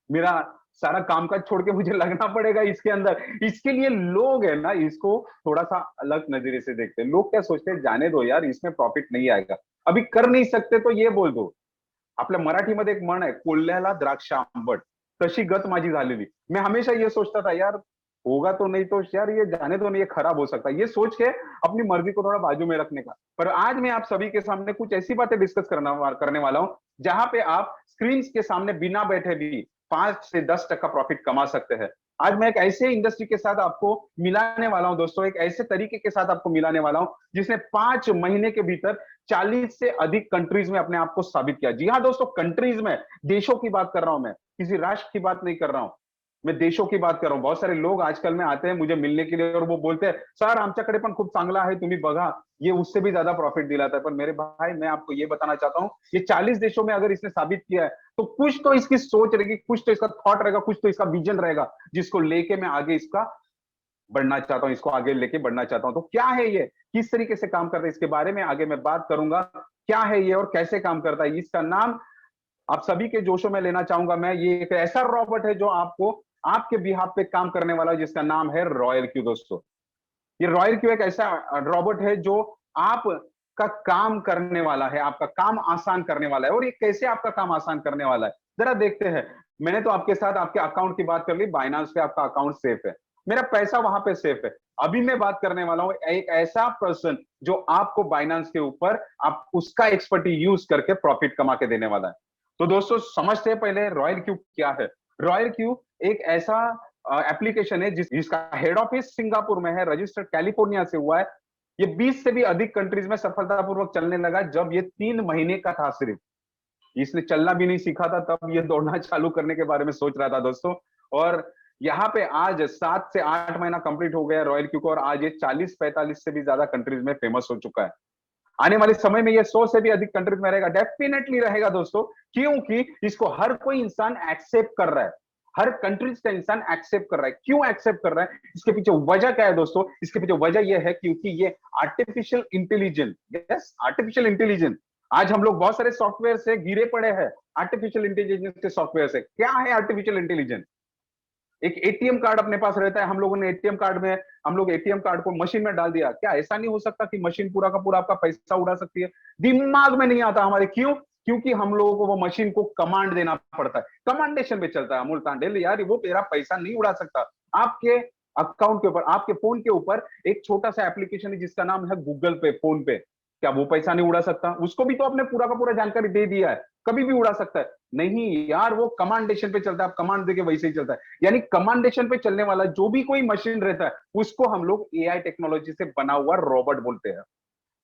मेरा सारा कामकाज छोड़ के मुझे लगना पड़ेगा इसके अंदर। इसके लिए लोग है ना इसको थोड़ा सा अलग नजरिए से देखते हैं। लोग क्या सोचते हैं, जाने दो यार इसमें प्रॉफिट नहीं आएगा, अभी कर नहीं सकते तो ये बोल दो। आपल्या मराठीमध्ये एक म्हण आहे, कोल्ह्याला द्राक्ष आंबट, तशी गत माझी झालेली। मैं हमेशा ये सोचता था यार होगा तो नहीं तो यार ये जाने दो, नहीं ये खराब हो सकता है, ये सोच के अपनी मर्जी को थोड़ा बाजू में रखने का। पर आज मैं आप सभी के सामने कुछ ऐसी बातें डिस्कस करने वाला हूं जहां पे आप स्क्रीन के सामने बिना बैठे भी 5 से 10% प्रॉफिट कमा सकते हैं। आज मैं एक ऐसे इंडस्ट्री के साथ आपको मिलाने वाला हूं दोस्तों, एक ऐसे तरीके के साथ आपको मिलाने वाला हूं जिसने 5 महीने के भीतर 40 से अधिक कंट्रीज में अपने आप को साबित किया। जी हाँ दोस्तों, कंट्रीज में, देशों की बात कर रहा हूं मैं, किसी राष्ट्र की बात नहीं कर रहा हूं, मैं देशों की बात कर रहा हूं। बहुत सारे लोग आजकल में आते हैं मुझे मिलने के लिए और वो बोलते हैं सर आमच्याकडे पण खूप चांगला आहे, तुम्ही बघा ये उससे भी ज्यादा प्रॉफिट दिलाता है। पर मेरे भाई मैं आपको ये बताना चाहता हूं, ये 40 देशों में अगर इसने साबित किया है तो कुछ तो इसकी सोच रहेगी, कुछ तो इसका थॉट रहेगा, कुछ तो इसका विजन रहेगा जिसको लेके मैं आगे इसका बढ़ना चाहता हूं, इसको आगे लेके बढ़ना चाहता हूं। तो क्या है ये, किस तरीके से काम करता है, इसके बारे में आगे मैं बात करूंगा। क्या है ये और कैसे काम करता है, इसका नाम आप सभी के जोशों में लेना चाहूंगा मैं। ये एक ऐसा रॉबोट है जो आपको आपके बिहाफ पे काम करने वाला है, जिसका नाम है रॉयल क्यू दोस्तों। ये रॉयल क्यू एक ऐसा रॉबोट है जो आपका काम करने वाला है, आपका काम आसान करने वाला है। और ये कैसे आपका काम आसान करने वाला है जरा देखते हैं। मैंने तो आपके साथ आपके अकाउंट की बात कर ली, बाइनांस पे आपका अकाउंट सेफ है, मेरा पैसा वहां पे सेफ है। अभी मैं बात करने वाला हूं एक ऐसा पर्सन जो आपको बाइनांस के ऊपर आप उसका एक्सपर्टी यूज करके प्रॉफिट कमा के देने वाला है। तो दोस्तों समझते हैं पहले रॉयल क्यू क्या है। रॉयल क्यू एक ऐसा एप्लीकेशन है जिसका हेड ऑफिस सिंगापुर में है, रजिस्टर्ड कैलिफोर्निया से हुआ है। ये 20 से भी अधिक कंट्रीज में सफलतापूर्वक चलने लगा जब ये 3 महीने का था सिर्फ। इसने चलना भी नहीं सीखा था तब ये दौड़ना चालू करने के बारे में सोच रहा था दोस्तों। और यहाँ पे आज 7 से 8 महीना कंप्लीट हो गया रॉयल क्यू को, और आज ये 40-45 से भी ज्यादा कंट्रीज में फेमस हो चुका है। आने वाले समय में ये 100 से भी अधिक कंट्रीज में रहेगा, डेफिनेटली रहेगा दोस्तों, क्योंकि इसको हर कोई इंसान एक्सेप्ट कर रहा है, हर कंट्रीज का इंसान एक्सेप्ट कर रहा है। क्यों एक्सेप्ट कर रहा है, इसके पीछे वजह क्या है दोस्तों, इसके पीछे वजह यह है क्योंकि ये artificial intelligence, yes artificial intelligence. आज हम लोग बहुत सारे सॉफ्टवेयर से गिरे पड़े हैं, आर्टिफिशियल इंटेलिजेंस के सॉफ्टवेयर से। क्या है आर्टिफिशियल इंटेलिजेंस, एक एटीएम कार्ड अपने पास रहता है, हम लोगों ने एटीएम कार्ड में हम लोग एटीएम कार्ड को मशीन में डाल दिया, क्या ऐसा नहीं हो सकता कि मशीन पूरा का पूरा आपका पैसा उड़ा सकती है? दिमाग में नहीं आता हमारे, क्यों? क्योंकि हम लोगों को वो मशीन को कमांड देना पड़ता है, कमांडेशन पे चलता है। अमूल तांडेल यार वो तेरा पैसा नहीं उड़ा सकता। आपके अकाउंट के ऊपर, आपके फोन के ऊपर एक छोटा सा एप्लीकेशन है जिसका नाम है गूगल पे, फोन पे, क्या वो पैसा नहीं उड़ा सकता? उसको भी तो आपने पूरा का पूरा जानकारी दे दिया है, कभी भी उड़ा सकता है। नहीं यार, वो कमांडेशन पे चलता है, आप कमांड देके वैसे ही चलता है। यानी कमांडेशन पे चलने वाला जो भी कोई मशीन रहता है उसको हम लोग एआई टेक्नोलॉजी से बना हुआ रोबोट बोलते हैं।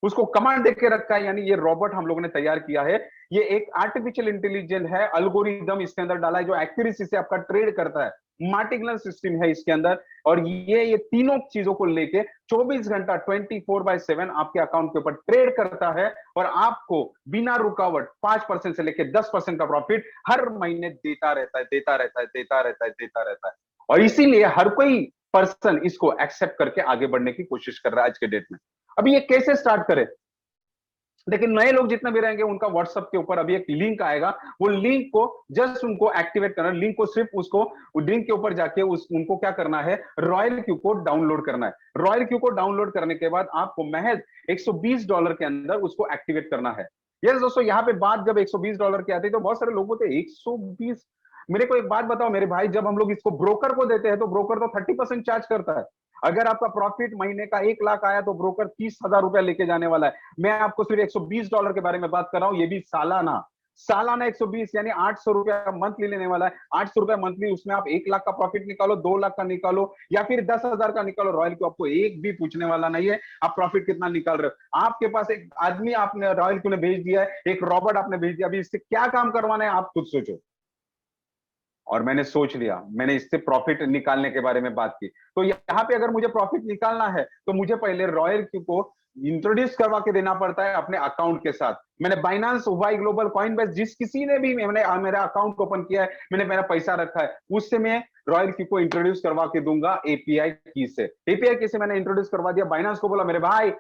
उसको कमांड देके रखा है, यानी ये रोबोट हम लोगों ने तैयार किया है। ये एक आर्टिफिशियल इंटेलिजेंस है, अल्गोरिदम इसके अंदर डाला है जो एक्यूरेसी से आपका ट्रेड करता है। मार्टिकुलर सिस्टम है इसके अंदर, और ये तीनों चीजों को लेके 24 घंटा 24/7 आपके अकाउंट के ऊपर ट्रेड करता है, और आपको बिना रुकावट 5% से लेके 10% का प्रॉफिट हर महीने देता रहता है, देता रहता है, देता रहता है, देता रहता है। और इसीलिए हर कोई पर्सन इसको एक्सेप्ट करके आगे बढ़ने की कोशिश कर रहा है आज के डेट में। अभी ये कैसे स्टार्ट करे? लेकिन नए लोग जितने भी रहेंगे उनका व्हाट्सएप के ऊपर अभी एक लिंक आएगा, वो लिंक को जस्ट उनको एक्टिवेट करना, लिंक को सिर्फ उसको लिंक के ऊपर जाके उनको क्या करना है, रॉयल क्यू को डाउनलोड करना है। रॉयल क्यू को डाउनलोड करने के बाद आपको महज $120 के अंदर उसको एक्टिवेट करना है। यस दोस्तों, यहाँ पे बात जब $120 की आती है तो बहुत सारे लोग बोलते हैं 120। मेरे को एक बात बताओ मेरे भाई, जब हम लोग इसको ब्रोकर को देते हैं तो ब्रोकर तो 30% चार्ज करता है। अगर आपका प्रॉफिट महीने का 1 लाख आया तो ब्रोकर 30,000 रुपया लेके जाने वाला है। मैं आपको सिर्फ $120 के बारे में बात कर रहा हूं, ये भी सालाना। सालाना 120 यानी $800 मंथली लेने वाला है। $800 मंथली, उसमें आप 1 लाख का प्रॉफिट निकालो, 2 लाख का निकालो, या फिर 10,000 का निकालो। रॉयल क्यू आपको एक भी पूछने वाला नहीं है आप प्रॉफिट कितना निकाल रहे हो। आपके पास एक आदमी आपने रॉयल क्यू ने भेज दिया है, एक रॉबर्ट आपने भेज दिया, अभी इससे क्या काम करवाना है आप खुद सोचो। और मैंने सोच लिया, मैंने इससे प्रॉफिट निकालने के बारे में बात की। तो यहाँ पे अगर मुझे प्रॉफिट निकालना है तो मुझे पहले रॉयल क्यू को इंट्रोड्यूस करवा के देना पड़ता है अपने अकाउंट के साथ। मैंने बाइनांस, वाई ग्लोबल, कॉइनबेस, जिस किसी ने भी मैंने मेरा अकाउंट ओपन किया है, मैंने मेरा पैसा रखा है, उससे मैं रॉयल क्यू को इंट्रोड्यूस करवा के दूंगा एपीआई की से। एपीआई की से मैंने इंट्रोड्यूस करवा दिया। बाइनांस को बोला मेरे भाई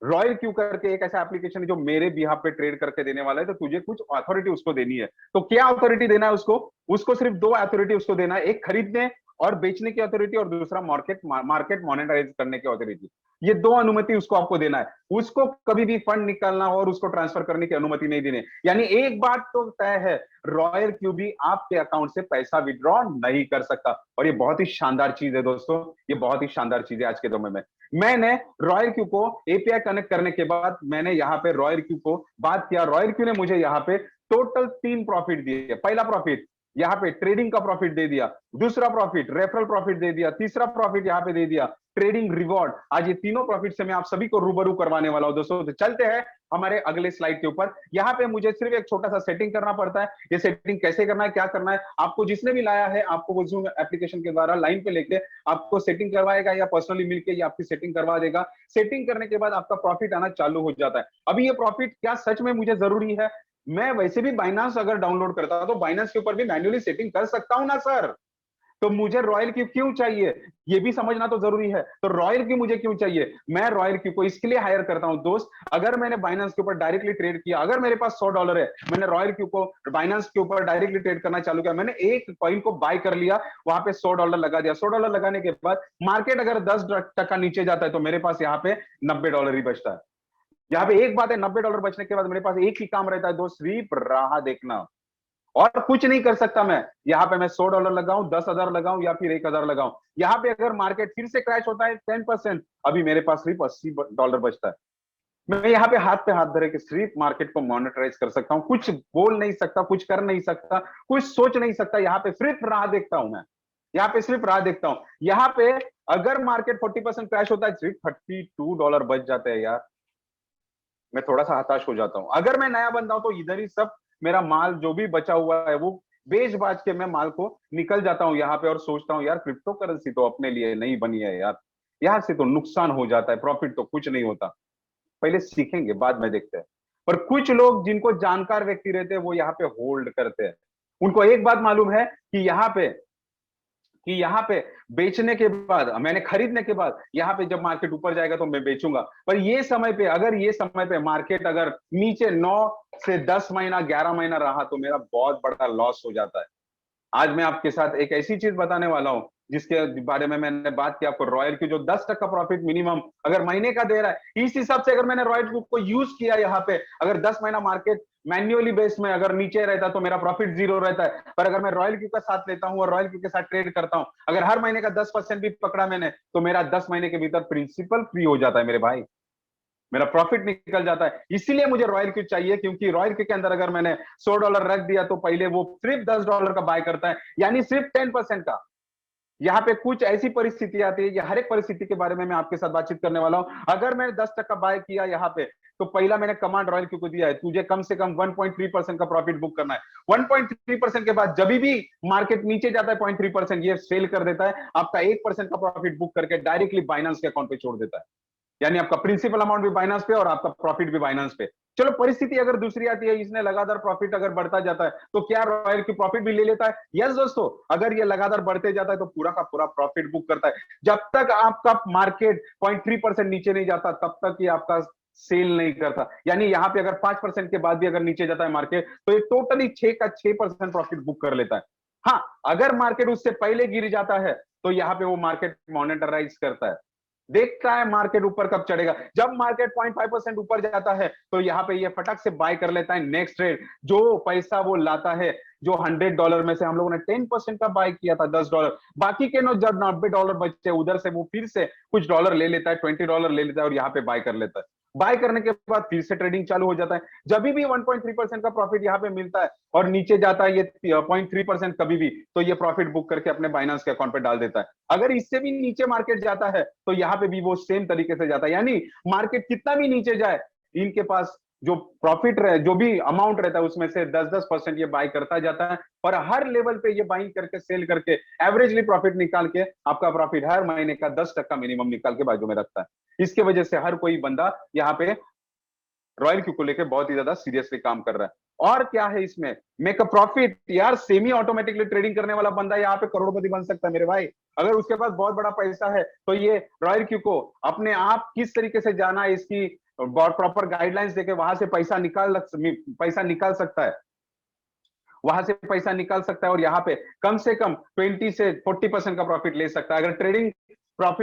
रॉयल क्यू करके एक ऐसा एप्लीकेशन है जो मेरे बिहाफ पे ट्रेड करके देने वाला है, तो तुझे कुछ अथॉरिटी उसको देनी है। तो क्या अथॉरिटी देना है उसको? उसको सिर्फ 2 अथॉरिटी उसको देना है, एक खरीदने और बेचने की अथॉरिटी, और दूसरा मार्केट मॉनेटाइज करने की अथॉरिटी। ये 2 अनुमति उसको आपको देना है। उसको कभी भी फंड निकालना और उसको ट्रांसफर करने की अनुमति नहीं देनी। यानी एक बात तो तय है, रॉयल क्यू भी आपके अकाउंट से पैसा विड्रॉ नहीं कर सकता। और ये बहुत ही शानदार चीज है दोस्तों, ये बहुत ही शानदार चीज है आज के दौर में। मैंने रॉयल क्यू को एपीआई कनेक्ट करने के बाद मैंने यहाँ पे रॉयल क्यू को बात किया। रॉयल क्यू ने मुझे यहाँ पे टोटल 3 प्रॉफिट दिए। पहला प्रॉफिट यहाँ पे ट्रेडिंग का प्रॉफिट दे दिया, दूसरा प्रॉफिट रेफरल प्रॉफिट दे दिया, तीसरा प्रॉफिट यहाँ पे दे दिया ट्रेडिंग रिवॉर्ड। आज ये तीनों प्रॉफिट से मैं आप सभी को रूबरू करवाने वाला हूं दोस्तों। तो चलते हैं हमारे अगले स्लाइड के ऊपर। यहाँ पे मुझे सिर्फ एक छोटा सा सेटिंग करना पड़ता है। ये सेटिंग कैसे करना है, क्या करना है, आपको जिसने भी लाया है आपको वो जूम एप्लीकेशन के द्वारा लाइन पे लेके आपको सेटिंग करवाएगा, या पर्सनली मिलके ये आपकी सेटिंग करवा देगा। सेटिंग करने के बाद आपका प्रॉफिट आना चालू हो जाता है। अभी ये प्रॉफिट क्या सच में मुझे जरूरी है? मैं वैसे भी बाइनांस अगर डाउनलोड करता तो बाइनांस के ऊपर भी मैन्युअली सेटिंग कर सकता हूं ना सर। तो मुझे रॉयल क्यू क्यों चाहिए, ये भी समझना तो जरूरी है। तो रॉयल क्यू मुझे क्यों चाहिए? मैं रॉयल क्यू को इसके लिए हायर करता हूं दोस्त, अगर मैंने बाइनांस के ऊपर डायरेक्टली ट्रेड किया, अगर मेरे पास $100 है, मैंने रॉयल क्यू को बाइनांस के ऊपर डायरेक्टली ट्रेड करना चालू किया, मैंने एक कॉइन को बाय कर लिया, वहां पे $100 लगा दिया। $100 लगाने के बाद मार्केट अगर 10% नीचे जाता है तो मेरे पास यहाँ पे $90 ही बचता है। यहाँ पे एक बात है, $90 बचने के बाद मेरे पास एक ही काम रहता है दोस्त, सिर्फ राह देखना, और कुछ नहीं कर सकता मैं। यहाँ पे मैं $100 लगाऊं, 10,000 लगाऊं, या फिर 1,000 लगाऊं। यहाँ पे अगर मार्केट फिर से क्रैश होता है 10%, अभी मेरे पास सिर्फ $80 बचता है। मैं यहाँ पे हाथ धरे के सिर्फ मार्केट को मॉनिटराइज कर सकता हूँ, कुछ बोल नहीं सकता, कुछ कर नहीं सकता, कुछ सोच नहीं सकता। यहाँ पे सिर्फ राह देखता हूं मैं, यहाँ पे सिर्फ राह देखता हूं। यहाँ पे अगर मार्केट 40% क्रैश होता है, सिर्फ $32 बच जाते हैं यार। मैं थोड़ा सा हताश हो जाता हूं। अगर मैं नया बंदा हूं तो इधर ही सब मेरा माल जो भी बचा हुआ है वो बेच बाज के मैं माल को निकल जाता हूं यहाँ पे, और सोचता हूं यार क्रिप्टो करेंसी तो अपने लिए नहीं बनी है यार, यहाँ से तो नुकसान हो जाता है, प्रॉफिट तो कुछ नहीं होता। पहले सीखेंगे बाद में देखते हैं। पर कुछ लोग जिनको जानकार व्यक्ति रहते हैं वो यहाँ पे होल्ड करते हैं। उनको एक बात मालूम है कि यहाँ पे बेचने के बाद, मैंने खरीदने के बाद यहाँ पे जब मार्केट ऊपर जाएगा तो मैं बेचूंगा। पर ये समय पे, अगर ये समय पे मार्केट अगर नीचे 9 से 10 महीना 11 महीना रहा तो मेरा बहुत बड़ा लॉस हो जाता है। आज मैं आपके साथ एक ऐसी चीज बताने वाला हूं जिसके बारे में मैंने बात की आपको, रॉयल की जो 10% प्रॉफिट मिनिमम अगर महीने का दे रहा है, इस हिसाब से अगर मैंने रॉयल क्यू को यूज किया यहाँ पे, अगर 10 महीना मार्केट मैन्युअली बेस में अगर नीचे रहता तो मेरा प्रॉफिट जीरो रहता है, पर अगर मैं रॉयल क्यू का साथ लेता हूँ और रॉयल क्यू के साथ ट्रेड करता हूँ, अगर हर महीने का 10% भी पकड़ा मैंने, तो मेरा 10 महीने के भीतर प्रिंसिपल फ्री हो जाता है मेरे भाई, मेरा प्रॉफिट निकल जाता है। इसीलिए मुझे रॉयल क्यू चाहिए, क्योंकि रॉयल क्यू के अंदर अगर मैंने $100 रख दिया तो पहले वो सिर्फ $10 का बाय करता है, यानी सिर्फ 10% का। यहाँ पे कुछ ऐसी परिस्थिति आती है, या हर एक परिस्थिति के बारे में मैं आपके साथ बातचीत करने वाला हूं। अगर मैंने 10% बाय किया यहाँ पे, तो पहला मैंने कमांड रॉयल क्यू को दिया है, तुझे कम से कम 1.3% का प्रॉफिट बुक करना है। 1.3% के बाद जब भी मार्केट नीचे जाता है 0.3%, ये सेल कर देता है, आपका 1% का प्रॉफिट बुक करके डायरेक्टली बाइनेंस के अकाउंट पे छोड़ देता है, यानी आपका प्रिंसिपल अमाउंट भी बाइनेंस पे और आपका प्रॉफिट भी बाइनेंस पे। चलो परिस्थिति अगर दूसरी आती है, इसने लगातार प्रॉफिट अगर बढ़ता जाता है, तो क्या रॉयल की प्रॉफिट भी ले लेता है? यस दोस्तों, अगर ये लगातार बढ़ते जाता है तो पूरा का पूरा प्रॉफिट बुक करता है। जब तक आपका मार्केट 0.3% नीचे नहीं जाता, तब तक ये आपका सेल नहीं करता। यानी यहाँ पे अगर 5% के बाद भी अगर नीचे जाता है मार्केट, तो ये टोटली 6% प्रॉफिट बुक कर लेता है। हाँ, अगर मार्केट उससे पहले गिर जाता है, तो यहाँ पे वो मार्केट मॉनिटराइज करता है, देखता है मार्केट ऊपर कब चढ़ेगा। जब मार्केट 0.5% ऊपर जाता है, तो यहाँ पे ये फटक से बाय कर लेता है नेक्स्ट ट्रेड। जो पैसा वो लाता है, जो $100 में से हम लोगों ने 10% का बाय किया था, $10, बाकी के नो जब $90 बचे, उधर से वो फिर से कुछ डॉलर ले लेता है, $20 ले लेता है और यहाँ पे बाय कर लेता है। बाय करने के बाद फिर से ट्रेडिंग चालू हो जाता है। जब भी 1.3% का प्रॉफिट यहाँ पे मिलता है और नीचे जाता है ये 0.3% कभी भी, तो ये प्रॉफिट बुक करके अपने बाइनेंस के अकाउंट पे डाल देता है। अगर इससे भी नीचे मार्केट जाता है, तो यहाँ पे भी वो सेम तरीके से जाता है, यानी मार्केट कितना भी नीचे जाए, इनके पास जो प्रॉफिट रहे, जो भी अमाउंट रहता है, उसमें से 10-10% ये बाय करता जाता है, और हर लेवल पे ये बाइंग करके सेल करके एवरेजली प्रॉफिट निकाल के आपका प्रॉफिट हर महीने का 10% मिनिमम निकाल के बाजू में रखता है। इसके वजह से हर कोई बंदा यहाँ पे रॉयल क्यू को लेकर बहुत ही ज्यादा सीरियसली काम कर रहा है। और क्या है इसमें, मेक अ प्रॉफिट, यार सेमी ऑटोमेटिकली ट्रेडिंग करने वाला बंदा यहाँ पे करोड़पति बन सकता है मेरे भाई। अगर उसके पास बहुत बड़ा पैसा है, तो ये रॉयल क्यू को अपने आप किस तरीके से जाना है, इसकी प्रॉपर गाइडलाइंस देके वहां से पैसा निकाल सकता है, वहां से पैसा निकाल सकता है, और यहाँ पे कम से कम 20 से 40% का प्रॉफिट ले सकता है। अगर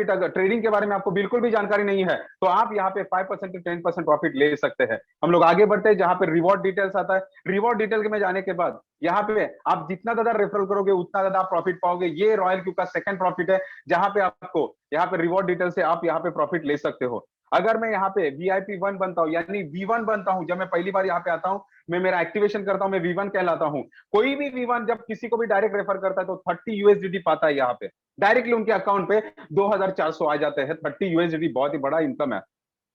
अगर ट्रेडिंग के बारे में आपको बिल्कुल भी जानकारी नहीं है, तो आप यहाँ पे 5% से 10% प्रॉफिट ले सकते हैं। हम लोग आगे बढ़ते हैं, जहां पे रिवॉर्ड डिटेल्स आता है। रिवॉर्ड डिटेल में जाने के बाद यहाँ पे आप जितना ज्यादा रेफरल करोगे, उतना ज्यादा प्रॉफिट पाओगे। ये रॉयल क्यू का सेकंड प्रॉफिट है, जहां पे आपको यहाँ पे रिवॉर्ड डिटेल से आप यहाँ पे प्रॉफिट ले सकते हो। अगर मैं यहाँ पे VIP1 बनता हूँ, यानी V1 बनता हूँ, जब मैं पहली बार यहाँ पे आता हूँ, मैं मेरा एक्टिवेशन करता हूँ, मैं V1 कहलाता हूँ। कोई भी V1 जब किसी को भी डायरेक्ट रेफर करता है, तो 30 USDT पाता है। यहाँ पे डायरेक्टली उनके अकाउंट पे 2400 आ जाते हैं। 30 USDT बहुत ही बड़ा इनकम है।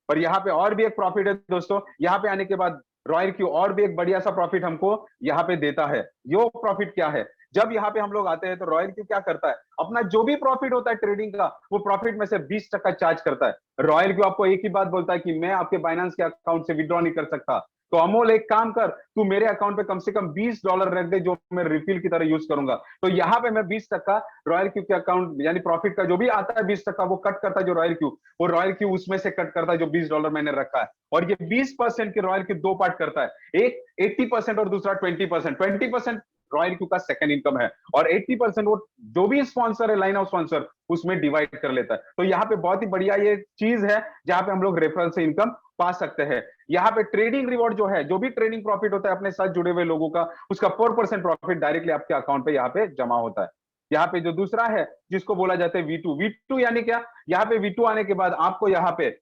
पर यहाँ पे और भी एक प्रॉफिट है दोस्तों, यहाँ पे आने के बाद रॉयल क्यू और भी एक बढ़िया सा प्रॉफिट हमको यहाँ पे देता है। यो प्रॉफिट क्या है, जब यहाँ पे हम लोग आते हैं, तो रॉयल क्यू क्या करता है, अपना जो भी प्रॉफिट होता है ट्रेडिंग का, वो प्रॉफिट में से 20% चार्ज करता है। रॉयल क्यू आपको एक ही बात बोलता है कि मैं आपके बाइनेंस के अकाउंट से विड्रॉ नहीं कर सकता, तो अमोल एक काम कर, तू मेरे अकाउंट पे कम से कम $20 रख दे, जो मैं रिफिल की तरह यूज करूंगा। तो यहाँ पे मैं 20% रॉयल क्यू के अकाउंट, यानी प्रॉफिट का जो भी आता है 20% वो कट करता है, जो रॉयल क्यू, वो रॉयल क्यू उसमें से कट करता है, जो $20 मैंने रखा है। और ये 20% के रॉयल क्यू दो पार्ट करता है, एक 80% और दूसरा 20%। 20% रॉयल क्यू का सेकंड इनकम है, और 80% वो जो भी स्पॉन्सर है, लाइन ऑफ स्पॉन्सर, उसमें डिवाइड कर लेता है। तो यहाँ पे बहुत ही बढ़िया ये चीज है, जहां पे हम लोग रेफरल से इनकम पा सकते हैं। यहाँ पे ट्रेडिंग रिवॉर्ड जो है, जो भी ट्रेडिंग प्रॉफिट होता है अपने साथ जुड़े हुए लोगों का, उसका 4% प्रॉफिट डायरेक्टली आपके अकाउंट पे यहाँ पे जमा होता है। यहाँ पे जो दूसरा है, जिसको बोला जाता है V2 यानी क्या, यहाँ पे V2 आने के बाद आपको यहाँ पे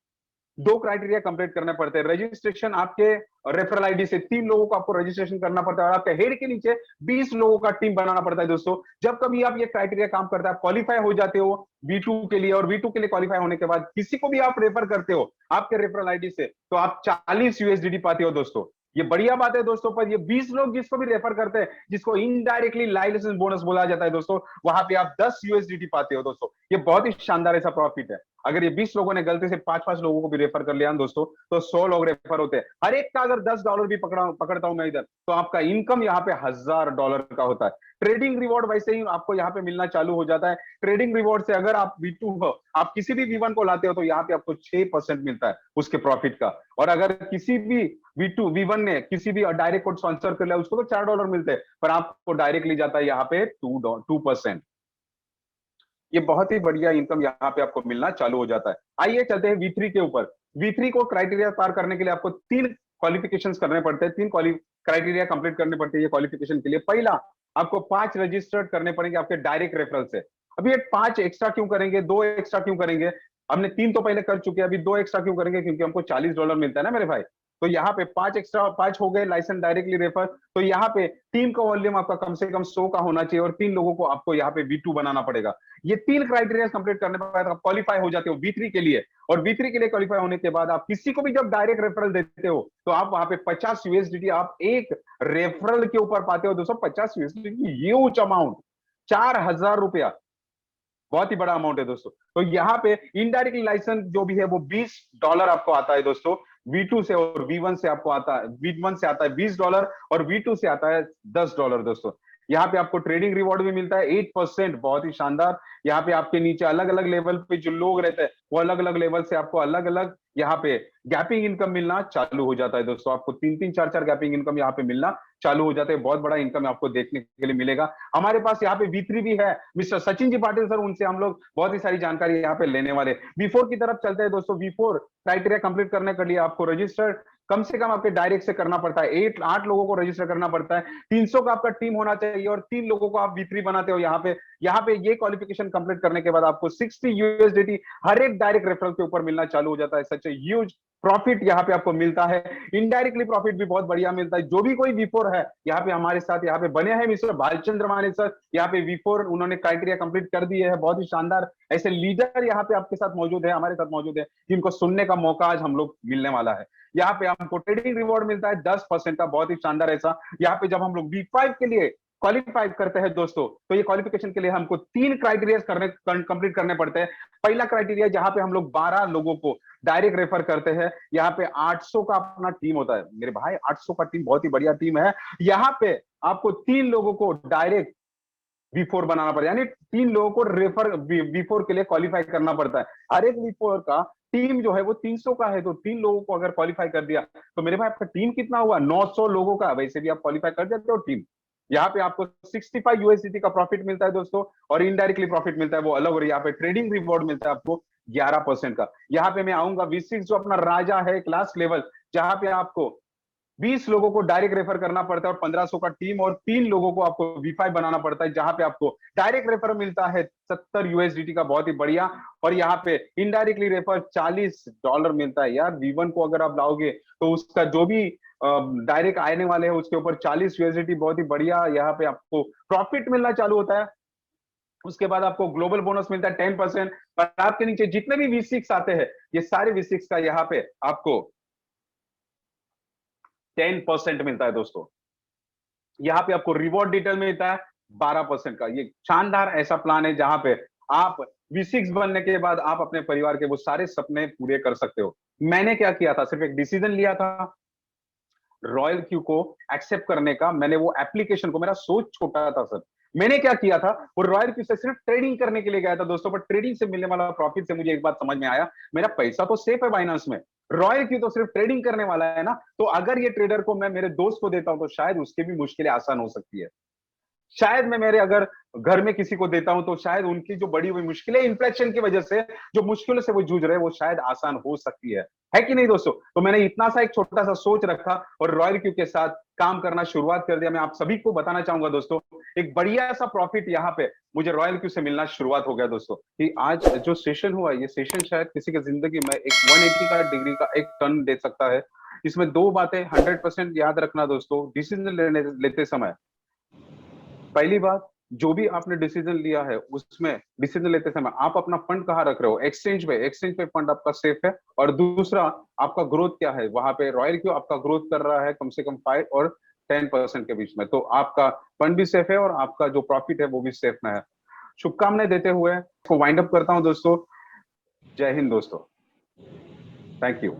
दो क्राइटेरिया कंप्लीट करने पड़ते हैं। रजिस्ट्रेशन आपके रेफरल आईडी से 3 लोगों को आपको रजिस्ट्रेशन करना पड़ता है, और आपके हेड के नीचे 20 लोगों का टीम बनाना पड़ता है। दोस्तों, जब कभी आप ये क्राइटेरिया काम करता है, क्वालिफाई हो जाते हो V2 के लिए, और V2 के लिए क्वालिफाई होने के बाद किसी को भी आप रेफर करते हो आपके रेफरल आईडी से, तो आप 40 USDT पाते हो। दोस्तों, ये बढ़िया बात है दोस्तों। पर ये 20 लोग जिसको भी रेफर करते हैं, जिसको इनडायरेक्टली लाइसेंस बोनस बोला जाता है दोस्तों, वहां पे आप 10 USDT पाते हो। दोस्तों, ये बहुत ही शानदार ऐसा प्रॉफिट है। अगर ये 20 लोगों ने गलती से 5-5 लोगों को भी रेफर कर लिया दोस्तों, तो 100 लोग रेफर होते हैं। हर एक का अगर $10 भी पकड़ता हूं मैं इधर, तो आपका इनकम यहाँ पे $1000 का होता है। ट्रेडिंग रिवॉर्ड वैसे ही आपको यहाँ पे मिलना चालू हो जाता है। ट्रेडिंग रिवॉर्ड से अगर आप V2 हो, आप किसी भी V1 को लाते हो, तो यहाँ पे आपको 6% मिलता है उसके प्रॉफिट का। और अगर किसी भी V1 ने किसी भी डायरेक्ट कोड स्पॉन्सर कर लिया, उसको तो $4 मिलते हैं, पर आपको डायरेक्टली जाता है यहाँ पे 2%। ये बहुत ही बढ़िया इनकम यहाँ पे आपको मिलना चालू हो जाता है। आइए चलते हैं V3 के ऊपर। V3 को क्राइटेरिया पार करने के लिए आपको 3 क्वालिफिकेशंस करने पड़ते हैं, 3 क्राइटेरिया कंप्लीट करने पड़ते हैं ये क्वालिफिकेशन के लिए। पहला, आपको 5 रजिस्टर्ड करने पड़ेंगे आपके डायरेक्ट रेफरल से। अभी ये 5 एक्स्ट्रा क्यों करेंगे, 2 एक्स्ट्रा क्यों करेंगे? हमने 3 तो पहले कर चुके हैं, अभी 2 एक्स्ट्रा क्यों करेंगे? क्योंकि हमको $40 मिलता है ना मेरे भाई। तो यहाँ पे 5 एक्स्ट्रा, 5 हो गए लाइसेंस डायरेक्टली रेफर। तो यहाँ पे टीम का वॉल्यूम आपका कम से कम 100 का होना चाहिए और 3 लोगों को आपको यहाँ पे V2 बनाना पड़ेगा। ये 3 क्राइटेरिया कंप्लीट करने के बाद आप क्वालिफाई हो जाते हो V3 के लिए। और V3 के लिए क्वालिफाई होने के बाद आप किसी को भी जब डायरेक्ट रेफरल देते हो तो आप वहां पे 50 USDT आप एक रेफरल के ऊपर पाते हो। दोस्तों 50 USDT ह्यूज अमाउंट, $4000, बहुत ही बड़ा अमाउंट है दोस्तों। तो यहाँ पे इनडायरेक्टली लाइसेंस जो भी है वो $20 आपको आता है दोस्तों V2 से, और V1 से आपको आता है, V1 से आता है $20 और V2 से आता है $10 दोस्तों। यहाँ पे आपको ट्रेडिंग रिवॉर्ड भी मिलता है 8%, बहुत ही शानदार। यहाँ पे आपके नीचे अलग अलग लेवल पे जो लोग रहते हैं वो अलग अलग लेवल से आपको अलग अलग यहाँ पे गैपिंग इनकम मिलना चालू हो जाता है दोस्तों। आपको 3-3 4-4 गैपिंग इनकम यहाँ पे मिलना चालू हो जाते हैं। बहुत बड़ा इनकम आपको देखने के लिए मिलेगा। हमारे पास यहाँ पे V3 भी है, मिस्टर सचिन जी पाटिल सर, उनसे हम लोग बहुत ही सारी जानकारी यहाँ पे लेने वाले। V4 की तरफ चलते हैं दोस्तों। V4 क्राइटेरिया कंप्लीट करने के लिए आपको रजिस्टर्ड कम से कम आपके डायरेक्ट से करना पड़ता है, 8 लोगों को रजिस्टर करना पड़ता है, 300 का आपका टीम होना चाहिए और 3 लोगों को आप V3 बनाते हो। यहाँ पे ये क्वालिफिकेशन कंप्लीट करने के बाद आपको 60 USDT हर एक डायरेक्ट रेफरल के ऊपर मिलना चालू हो जाता है। सच ह्यूज प्रॉफिट यहाँ पे आपको मिलता है। इनडायरेक्टली प्रॉफिट भी बहुत बढ़िया मिलता है। जो भी कोई V4 है यहाँ पे हमारे साथ यहाँ पे बने हैं मिस्टर भालचंद्र माने सर, यहाँ पे V4 उन्होंने क्राइटेरिया कंप्लीट कर दिए है। बहुत ही शानदार ऐसे लीडर यहाँ पे आपके साथ मौजूद है, हमारे साथ मौजूद है, जिनको सुनने का मौका आज हम लोग मिलने वाला है। यहाँ पे हमको ट्रेडिंग रिवॉर्ड मिलता है 10% का, बहुत ही शानदार ऐसा। यहाँ पे जब हम लोग V5 के लिए क्वालिफाई करते हैं दोस्तों, तो ये क्वालिफिकेशन के लिए हमको 3 क्राइटेरिया कंप्लीट करने पड़ते हैं। पहला क्राइटेरिया जहां पे हम लोग 12 लोगों को डायरेक्ट रेफर करते हैं, यहाँ पे 800 का अपना टीम होता है मेरे भाई, 800 का टीम बहुत ही बढ़िया टीम है। यहाँ पे आपको 3 लोगों को डायरेक्ट V4 बनाना पड़ता है, यानी 3 लोगों को रेफर V4 के लिए क्वालिफाई करना पड़ता है। हर एक V4 का टीम जो है वो 300 का है, तो 3 लोगों को अगर क्वालिफाई कर दिया तो मेरे भाई आपका टीम कितना हुआ, 900 लोगों का। वैसे भी आप क्वालिफाई कर जाते हो टीम। यहाँ पे आपको 65 USDT का प्रॉफिट मिलता है दोस्तों, और इनडायरेक्टली प्रॉफिट मिलता है वो अलग, और यहाँ पे ट्रेडिंग रिवॉर्ड मिलता है आपको 11% का। यहाँ पे मैं आऊंगा V6 जो अपना राजा है क्लास लेवल, जहां पे आपको 20 लोगों को डायरेक्ट रेफर करना पड़ता है और 1500 का टीम, और 3 लोगों को आपको V5 बनाना पड़ता है, जहां पे आपको डायरेक्ट रेफर मिलता है 70 USDT का, बहुत ही बढ़िया। और यहाँ पे इनडायरेक्टली रेफर $40 मिलता है। यार V1 को अगर आप लाओगे तो उसका जो भी डायरेक्ट आने वाले हैं उसके ऊपर 40 USDT, बहुत ही बढ़िया यहाँ पे आपको प्रॉफिट मिलना चालू होता है। उसके बाद आपको ग्लोबल बोनस मिलता है 10%, और आपके नीचे जितने भी V6 आते हैं ये सारे V6 का यहाँ पे आपको 10% मिलता है दोस्तों। यहाँ पे आपको रिवॉर्ड डिटेल मिलता है 12% का। ये शानदार ऐसा प्लान है जहां पे आप V6 बनने के बाद आप अपने परिवार के वो सारे सपने पूरे कर सकते हो। मैंने क्या किया था, सिर्फ एक डिसीजन लिया था रॉयल क्यू को एक्सेप्ट करने का। मैंने वो एप्लीकेशन को, मेरा सोच छोटा था सर, मैंने क्या किया था, वो रॉयल क्यू से सिर्फ ट्रेडिंग करने के लिए गया था दोस्तों। पर ट्रेडिंग से मिलने वाला प्रॉफिट से मुझे एक बात समझ में आया, मेरा पैसा तो सेफ है बाइनेंस में, रॉयल क्यू तो सिर्फ ट्रेडिंग करने वाला है ना। तो अगर ये ट्रेडर को मैं मेरे दोस्त को देता हूं तो शायद उसकी भी मुश्किलें आसान हो सकती है। शायद मैं मेरे अगर घर में किसी को देता हूं तो शायद उनकी जो बड़ी हुई मुश्किलें इन्फ्लेशन की वजह से जो मुश्किलों से वो जूझ रहे हैं वो शायद आसान हो सकती है कि नहीं दोस्तों? तो मैंने इतना सा एक छोटा सा सोच रखा और रॉयल क्यू के साथ काम करना शुरुआत कर दिया। मैं आप सभी को बताना चाहूंगा दोस्तों, एक बढ़िया सा प्रॉफिट यहाँ पे मुझे रॉयल क्यू से मिलना शुरुआत हो गया दोस्तों। कि आज जो सेशन हुआ, ये सेशन शायद किसी की जिंदगी में एक 180 का डिग्री का एक टर्न दे सकता है। इसमें 2 बातें 100% याद रखना दोस्तों डिसीजन लेते समय। पहली बात, जो भी आपने डिसीजन लिया है उसमें डिसीजन लेते समय आप अपना फंड कहाँ रख रहे हो, एक्सचेंज पे फंड आपका सेफ है। और दूसरा, आपका ग्रोथ क्या है, वहां पे रॉयल क्यू आपका ग्रोथ कर रहा है कम से कम 5 और 10% के बीच में, तो आपका फंड भी सेफ है और आपका जो प्रॉफिट है वो भी सेफ में है। शुभकामनाएं देते हुए वाइंड अप करता हूं दोस्तों। जय हिंद दोस्तों, थैंक यू।